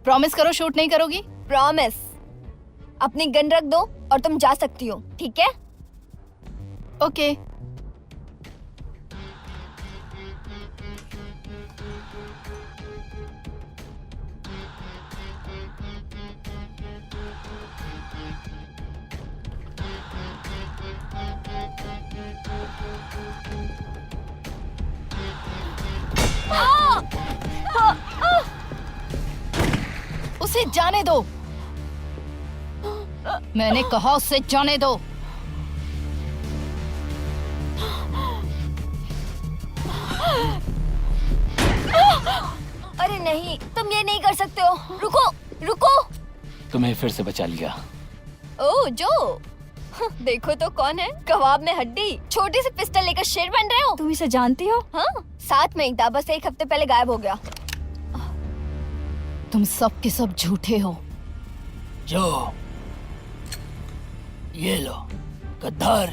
Speaker 4: प्रॉमिस करो शूट नहीं करोगी।
Speaker 7: प्रॉमिस। अपनी गन रख दो और तुम जा सकती हो, ठीक है?
Speaker 4: ओके। उसे जाने दो। मैंने कहा उसे जाने दो।
Speaker 7: अरे नहीं, तुम ये नहीं कर सकते हो। रुको रुको।
Speaker 5: तुम्हें फिर से बचा लिया।
Speaker 7: ओ जो देखो तो कौन है, कबाब में हड्डी। छोटी सी पिस्टल लेकर शेर बन रहे हो।
Speaker 3: तुम इसे जानती हो?
Speaker 7: हाँ, साथ में ही था, बस 1 हफ्ते पहले गायब हो गया।
Speaker 4: तुम सब के सब झूठे हो।
Speaker 5: जो ये लो, गद्दार।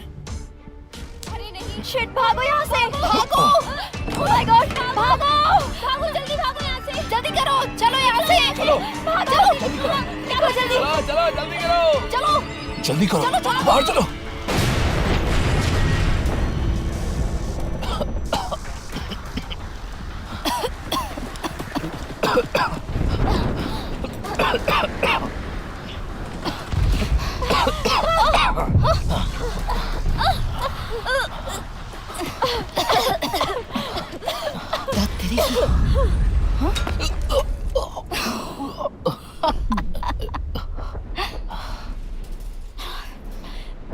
Speaker 7: अरे नहीं, शिट, भागो यहाँ से, भागो। ओह माय गॉड, भागो भागो, जल्दी भागो यहाँ से, जल्दी करो, चलो यहाँ से,
Speaker 5: चलो
Speaker 7: भागो, चलो जल्दी,
Speaker 2: चलो जल्दी करो।
Speaker 7: चलो
Speaker 5: जल्दी करो,
Speaker 7: चलो, चलो।
Speaker 5: बाहर चलो।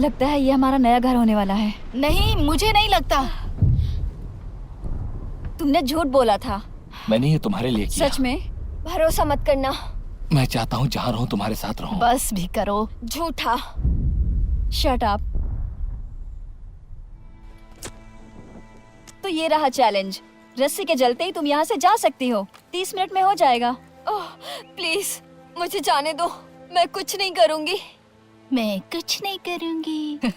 Speaker 3: लगता है ये हमारा नया घर होने वाला है।
Speaker 4: नहीं, मुझे नहीं लगता।
Speaker 3: तुमने झूठ बोला था।
Speaker 5: मैंने ये तुम्हारे लिए किया।
Speaker 3: सच में?
Speaker 7: भरोसा मत करना।
Speaker 5: मैं चाहता हूँ जहाँ रहूँ तुम्हारे साथ रहूँ।
Speaker 4: बस भी करो।
Speaker 7: झूठा।
Speaker 3: Shut up. तो ये रहा चैलेंज। रस्सी के जलते ही तुम यहाँ से जा सकती हो। 30 मिनट में हो जाएगा।
Speaker 7: ओह प्लीज मुझे जाने दो, मैं कुछ नहीं करूंगी।
Speaker 4: मैं कुछ नहीं करूंगी।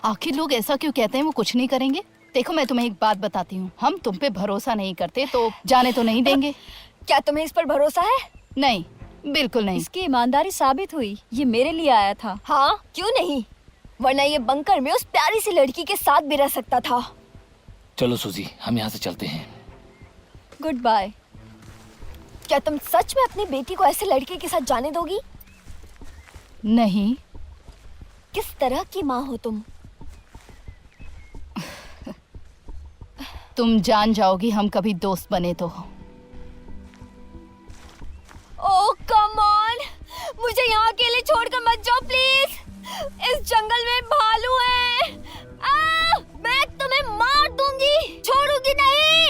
Speaker 4: आखिर लोग ऐसा क्यों कहते हैं वो कुछ नहीं करेंगे? देखो मैं तुम्हें एक बात बताती हूँ, हम तुम पे भरोसा नहीं करते तो जाने तो नहीं देंगे।
Speaker 7: क्या तुम्हें इस पर भरोसा है?
Speaker 4: नहीं, बिल्कुल नहीं।
Speaker 3: इसकी ईमानदारी साबित हुई। ये मेरे लिए आया था।
Speaker 7: हाँ क्यों नहीं, वरना ये बंकर में उस प्यारी सी लड़की के साथ भी रह सकता था।
Speaker 5: चलो सूजी, हम यहाँ से चलते हैं।
Speaker 3: Good bye.
Speaker 7: क्या तुम सच में अपनी बेटी को ऐसे लड़के के साथ जाने दोगी?
Speaker 4: नहीं।
Speaker 7: किस तरह की माँ हो तुम?
Speaker 4: तुम जान जाओगी हम कभी दोस्त बने तो।
Speaker 7: ओह कम ऑन, मुझे यहाँ अकेले छोड़कर मत जाओ प्लीज। इस जंगल में भालू हैं। मैं तुम्हें मार दूंगी, छोड़ूंगी नहीं।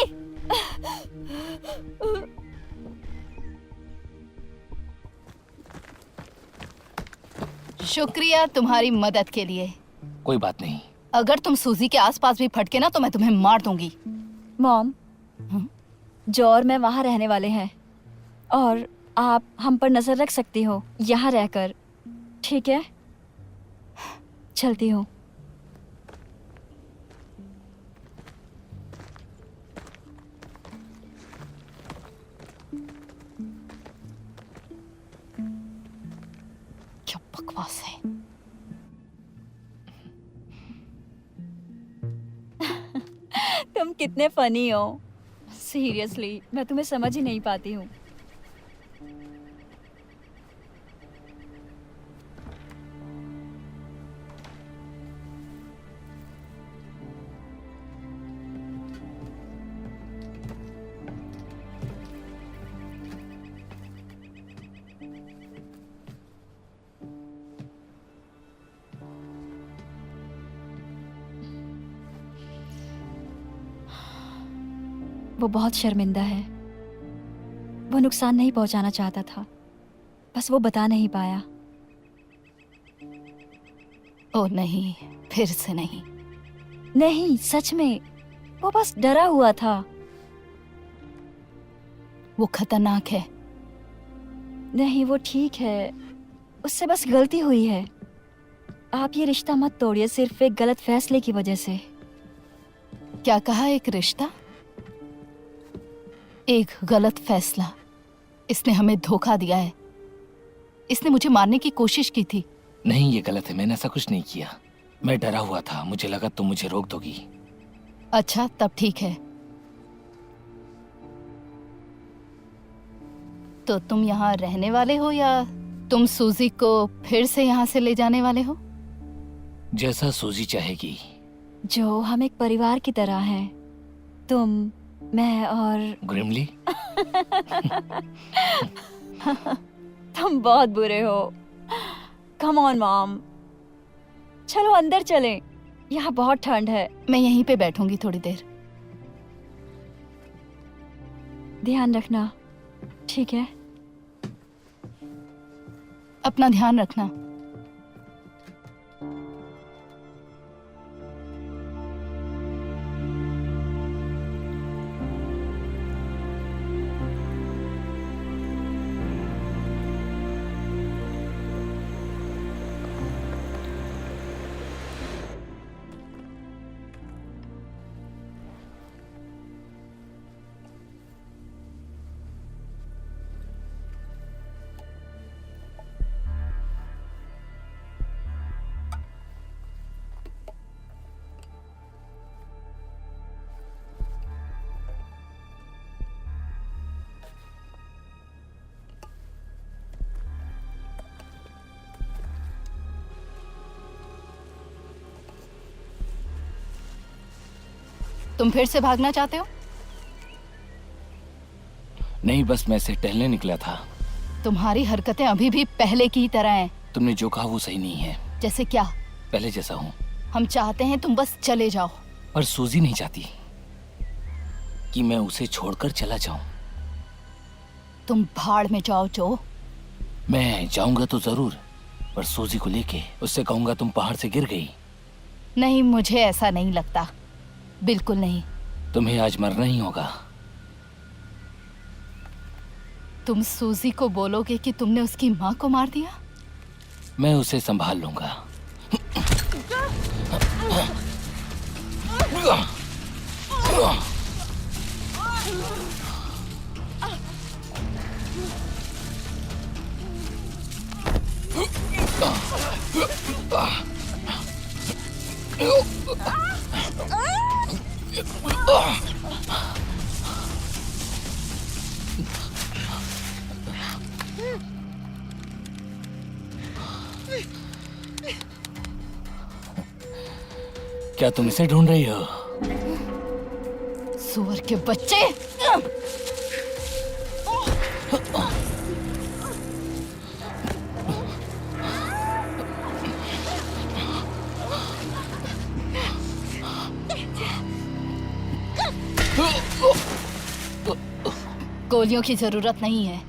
Speaker 4: शुक्रिया तुम्हारी मदद के लिए।
Speaker 5: कोई बात नहीं।
Speaker 4: अगर तुम सूजी के आसपास भी फटके ना तो मैं तुम्हें मार दूंगी।
Speaker 3: मॉम, जो और मैं वहाँ रहने वाले हैं और आप हम पर नजर रख सकती हो यहाँ रहकर, ठीक है? चलती हूँ।
Speaker 4: क्या बकवास है।
Speaker 3: तुम कितने फनी हो। सीरियसली मैं तुम्हें समझ ही नहीं पाती हूँ। वो बहुत शर्मिंदा है। वो नुकसान नहीं पहुंचाना चाहता था, बस वो बता नहीं पाया।
Speaker 4: ओ नहीं, फिर से नहीं।
Speaker 3: नहीं, सच में वो बस डरा हुआ था।
Speaker 4: वो खतरनाक है।
Speaker 3: नहीं, वो ठीक है। उससे बस गलती हुई है। आप ये रिश्ता मत तोड़िए सिर्फ एक गलत फैसले की वजह से।
Speaker 4: क्या कहा? एक रिश्ता? एक गलत फैसला? इसने हमें धोखा दिया है। इसने मुझे मारने की कोशिश की थी।
Speaker 5: नहीं, ये गलत है। मैंने ऐसा कुछ नहीं किया। मैं डरा हुआ था। मुझे लगा तुम मुझे रोक दोगी।
Speaker 4: अच्छा, तब ठीक है। तो तुम यहाँ रहने वाले हो या तुम सूजी को फिर से यहाँ से ले जाने वाले हो?
Speaker 5: जैसा सूजी चाहेगी।
Speaker 3: जो हम एक परिवार की तरह हैं। तुम, मैं और
Speaker 5: ग्रिमली।
Speaker 3: तुम बहुत बुरे हो। कम ऑन मॉम, चलो अंदर चलें। यहाँ बहुत ठंड है।
Speaker 4: मैं यहीं पे बैठूंगी थोड़ी देर।
Speaker 3: ध्यान रखना, ठीक है?
Speaker 4: अपना ध्यान रखना। तुम फिर से भागना चाहते हो?
Speaker 5: नहीं, बस मैं से टहलने निकला था।
Speaker 4: तुम्हारी हरकतें अभी भी पहले की ही तरह हैं।
Speaker 5: तुमने जो कहा वो सही नहीं है।
Speaker 4: जैसे क्या?
Speaker 5: पहले जैसा हूँ।
Speaker 4: हम चाहते हैं तुम बस चले जाओ।
Speaker 5: पर सूजी नहीं चाहती कि मैं उसे छोड़कर चला जाऊं।
Speaker 4: तुम भाड़ में जाओ जो।
Speaker 5: मैं जाऊंगा तो जरूर, पर सूजी को लेके उससे कहूंगा तुम पहाड़ से गिर गई।
Speaker 4: नहीं, मुझे ऐसा नहीं लगता, बिल्कुल नहीं।
Speaker 5: तुम्हें आज मरना ही होगा।
Speaker 4: तुम सूजी को बोलोगे कि तुमने उसकी माँ को मार दिया?
Speaker 5: मैं उसे संभाल लूंगा। क्या तुम इसे ढूंढ रही हो?
Speaker 4: सुअर के बच्चे! गोलियों की जरूरत नहीं है।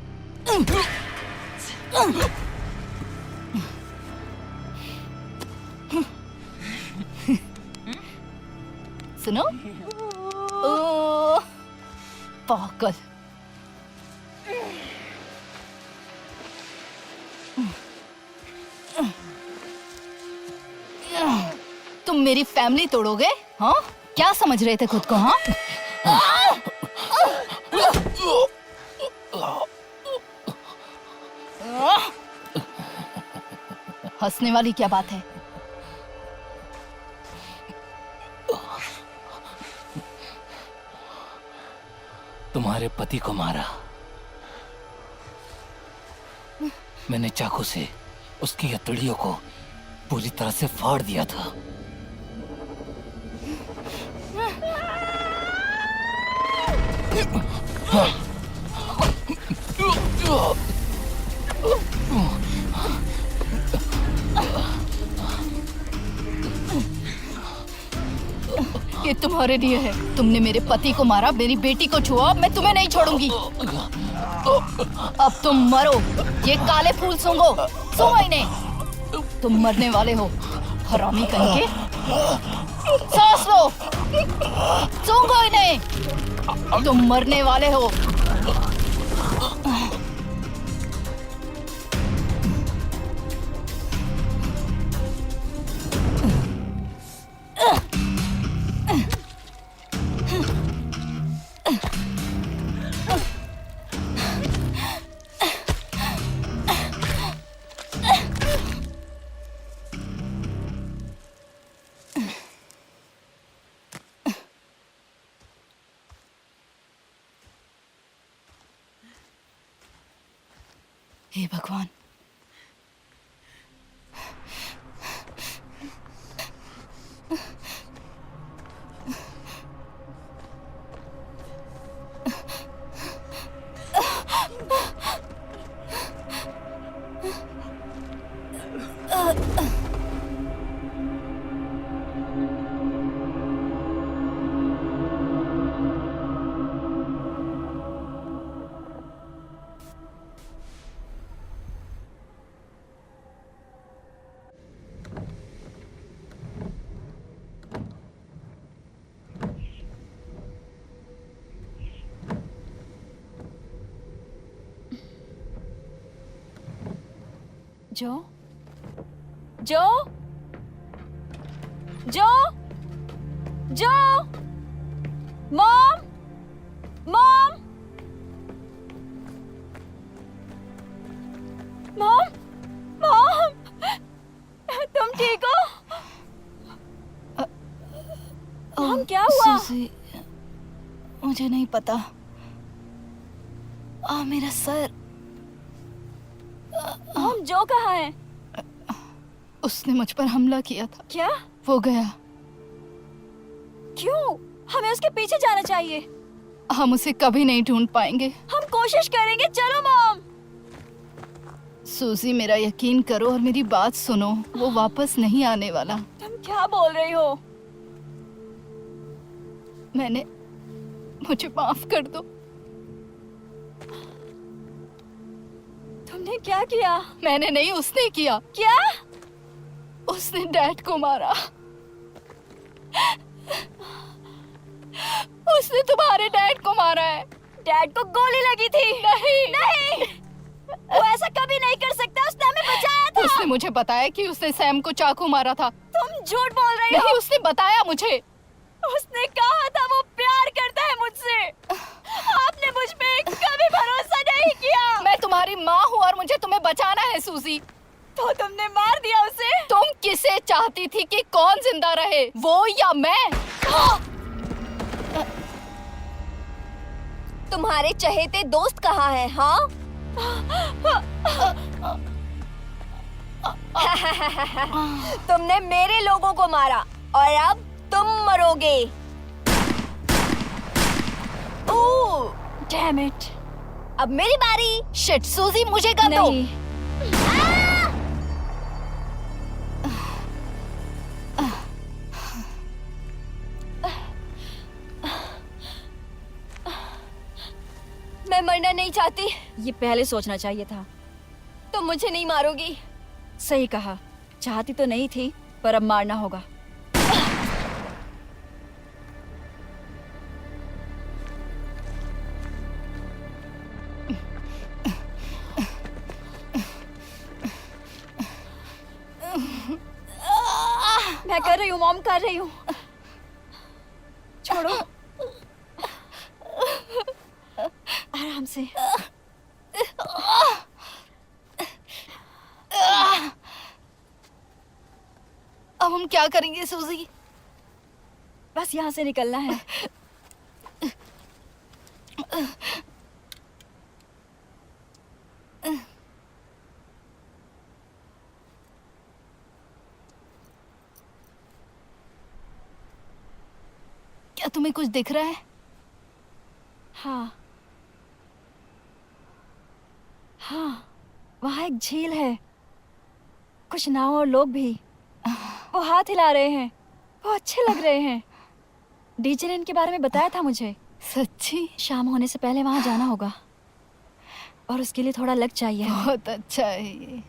Speaker 4: सुनो, ओ, पागल। तुम मेरी फैमिली तोड़ोगे? हाँ, क्या समझ रहे थे खुद को? हाँ, हंसने वाली क्या बात है?
Speaker 5: तुम्हारे पति को मारा मैंने, चाकू से उसकी हथेलियों को पूरी तरह से फाड़ दिया था।
Speaker 4: ये तुम्हारे लिए है। तुमने मेरे पति को मारा, मेरी बेटी को छुआ, अब मैं तुम्हें नहीं छोड़ूंगी। अब तुम मरो। ये काले फूल सूंघो, सूंघो इन्हें। तुम मरने वाले हो, हरामी कहीं के। सांस लो, सूंघो इन्हें। तुम मरने वाले हो। हे भगवान,
Speaker 3: जो जो जो जो मॉम मॉम मॉम मॉम, तुम ठीक हो? मॉम, क्या हुआ?
Speaker 4: सूजी, मुझे नहीं पता। मेरा सर।
Speaker 3: मॉम, जो कहाँ है?
Speaker 4: उसने मुझ पर हमला किया था।
Speaker 3: क्या?
Speaker 4: वो गया।
Speaker 3: क्यों? हमें उसके पीछे जाना चाहिए।
Speaker 4: हम उसे कभी नहीं ढूंढ पाएंगे।
Speaker 3: हम कोशिश करेंगे। चलो मॉम।
Speaker 4: सूजी, मेरा यकीन करो और मेरी बात सुनो, वो वापस नहीं आने वाला।
Speaker 3: तुम क्या बोल रही हो?
Speaker 4: मुझे माफ कर दो।
Speaker 3: तुमने क्या किया?
Speaker 4: मैंने नहीं, उसने किया।
Speaker 3: क्या?
Speaker 4: उसने डैड को मारा। उसने तुम्हारे डैड को मारा है।
Speaker 3: डैड को गोली लगी थी।
Speaker 4: नहीं,
Speaker 3: नहीं, वो ऐसा कभी नहीं कर सकता। उसने हमें बचाया था।
Speaker 4: उसने मुझे बताया कि उसने सैम को चाकू मारा था।
Speaker 3: तुम झूठ बोल रही हो।
Speaker 4: नहीं, उसने बताया मुझे।
Speaker 3: उसने कहा था वो प्यार करता है मुझसे। आपने मुझ पे कभी भरोसा नहीं किया।
Speaker 4: मैं तुम्हारी माँ हूँ और मुझे तुम्हें बचाना है सूजी।
Speaker 3: तो तुमने मार दिया उसे।
Speaker 4: तुम किसे चाहती थी कि कौन जिंदा रहे, वो या मैं?
Speaker 7: तुम्हारे चहेते दोस्त कहाँ हैं, हाँ? तुमने मेरे लोगों को मारा और अब तुम मरोगे। ओह,
Speaker 3: डैम इट।
Speaker 7: अब मेरी बारी।
Speaker 4: शिट सूजी, मुझे कर दो।
Speaker 3: नहीं,
Speaker 7: मैं मरना नहीं चाहती।
Speaker 3: ये पहले सोचना चाहिए था।
Speaker 7: तुम मुझे नहीं मारोगी।
Speaker 3: सही कहा। चाहती तो नहीं थी, पर अब मारना होगा। मैं कर रही हूँ मॉम, कर रही हूँ। छोड़ो। आराम से।
Speaker 4: अब हम क्या करेंगे सूजी?
Speaker 3: बस यहाँ से निकलना है।
Speaker 4: क्या तुम्हें कुछ दिख रहा है?
Speaker 3: हाँ, हाँ, वहाँ एक झील है। कुछ नाव और लोग भी। वो हाथ हिला रहे हैं। वो अच्छे लग रहे हैं। डीजे ने इनके बारे में बताया था मुझे।
Speaker 4: सच्ची?
Speaker 3: शाम होने से पहले वहाँ जाना होगा और उसके लिए थोड़ा लक चाहिए हमें।
Speaker 4: बहुत अच्छा है ये।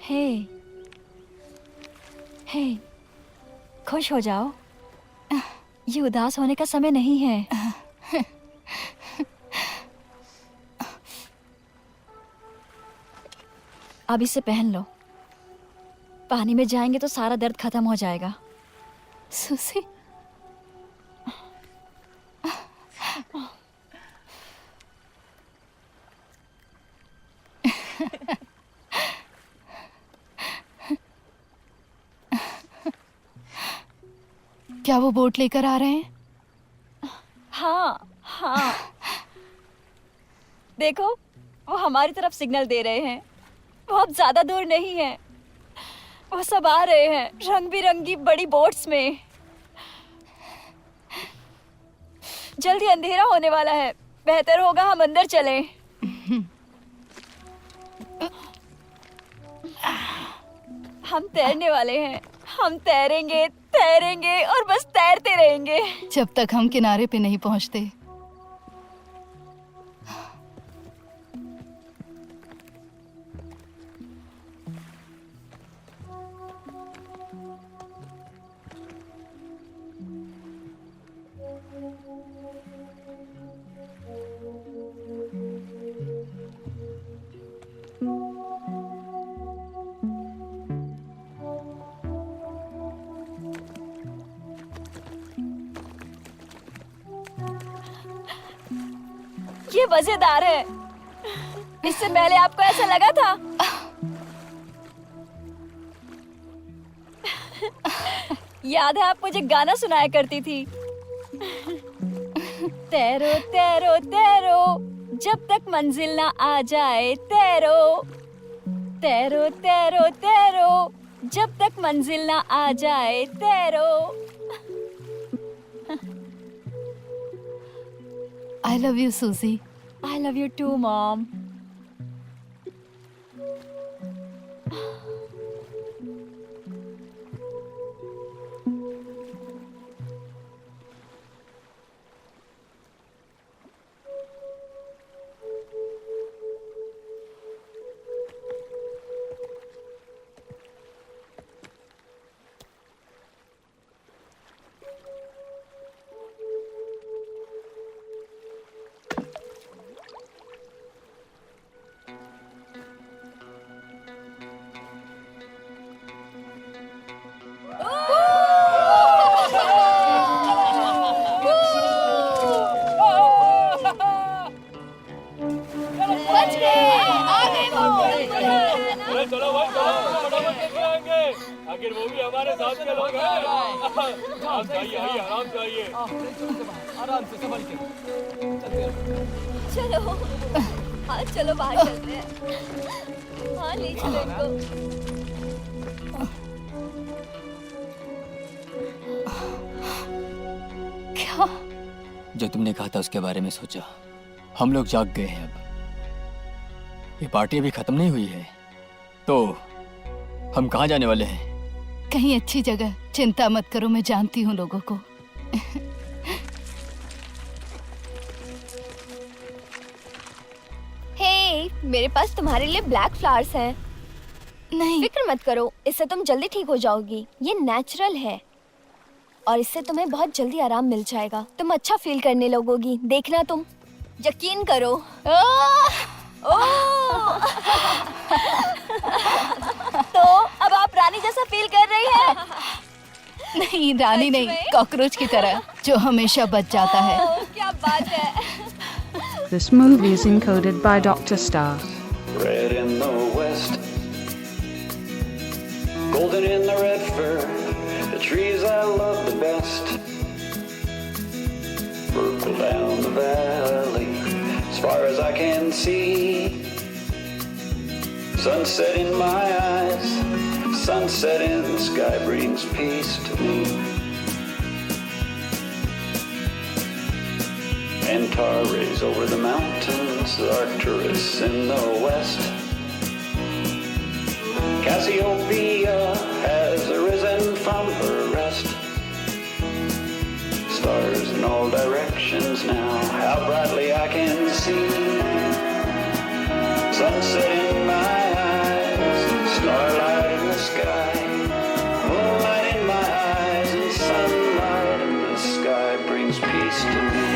Speaker 3: हे, हे, खुश हो जाओ। ये उदास होने का समय नहीं है। अब इसे पहन लो। पानी में जाएंगे तो सारा दर्द खत्म हो जाएगा।
Speaker 4: सुसी, क्या वो बोट लेकर आ रहे हैं?
Speaker 3: हाँ हाँ, देखो वो हमारी तरफ सिग्नल दे रहे हैं। बहुत ज्यादा दूर नहीं है, वो सब आ रहे हैं रंग बिरंगी बड़ी बोट्स में। जल्दी अंधेरा होने वाला है, बेहतर होगा हम अंदर चलें। हम तैरने वाले हैं, हम तैरेंगे तैरेंगे और बस तैरते रहेंगे
Speaker 4: जब तक हम किनारे पे नहीं पहुंचते।
Speaker 3: ये मजेदार है। इससे पहले आपको ऐसा लगा था? याद है आप मुझे गाना सुनाया करती थी, तैरो तैरो तैरो जब तक मंजिल ना आ जाए, तैरो तैरो तैरो तैरो जब तक मंजिल ना आ जाए, तैरो।
Speaker 4: I love you, Susie.
Speaker 3: I love you too, Mom.
Speaker 2: चलो भाई चलो, फटाफट लेके आएंगे। आखिर वो भी हमारे साथ के लोग हैं। आराम से आइए, आराम से आइए।
Speaker 5: आराम से संभल के।
Speaker 3: चलो हाँ चलो बाहर चलते हैं। हाँ ले चलो इनको।
Speaker 4: क्या?
Speaker 6: जो तुमने कहा था उसके बारे में सोचा। हम लोग जाग गए हैं। अब ये पार्टी अभी खत्म नहीं हुई है, तो हम कहाँ जाने वाले हैं?
Speaker 4: कहीं अच्छी जगह। चिंता मत करो, मैं जानती हूँ लोगों को।
Speaker 7: हे, मेरे पास तुम्हारे लिए ब्लैक फ्लावर्स हैं।
Speaker 4: नहीं,
Speaker 7: फिक्र मत करो, इससे तुम जल्दी ठीक हो जाओगी। ये नेचुरल है और इससे तुम्हें बहुत जल्दी आराम मिल जाएगा। तुम अच्छा फील करने लगोगी, देखना तुम, यकीन करो।
Speaker 3: तो अब आप रानी जैसा फील कर रही हैं?
Speaker 4: नहीं रानी नहीं, कॉकरोच की तरह जो हमेशा बच जाता है।
Speaker 3: क्या बात है।
Speaker 1: This movie is encoded by Dr. Star.
Speaker 8: Red in the west, golden in the red fur, the trees I love the best. Purple down the valley, as far as I can see. Sunset in my eyes, sunset in the sky brings peace to me. Antares over the mountains, Arcturus in the west. Cassiopeia has arisen from her rest. Stars in all directions now, how brightly I can see. Sunset in my eyes, starlight in the sky. Moonlight in my eyes and sunlight in the sky brings peace to me.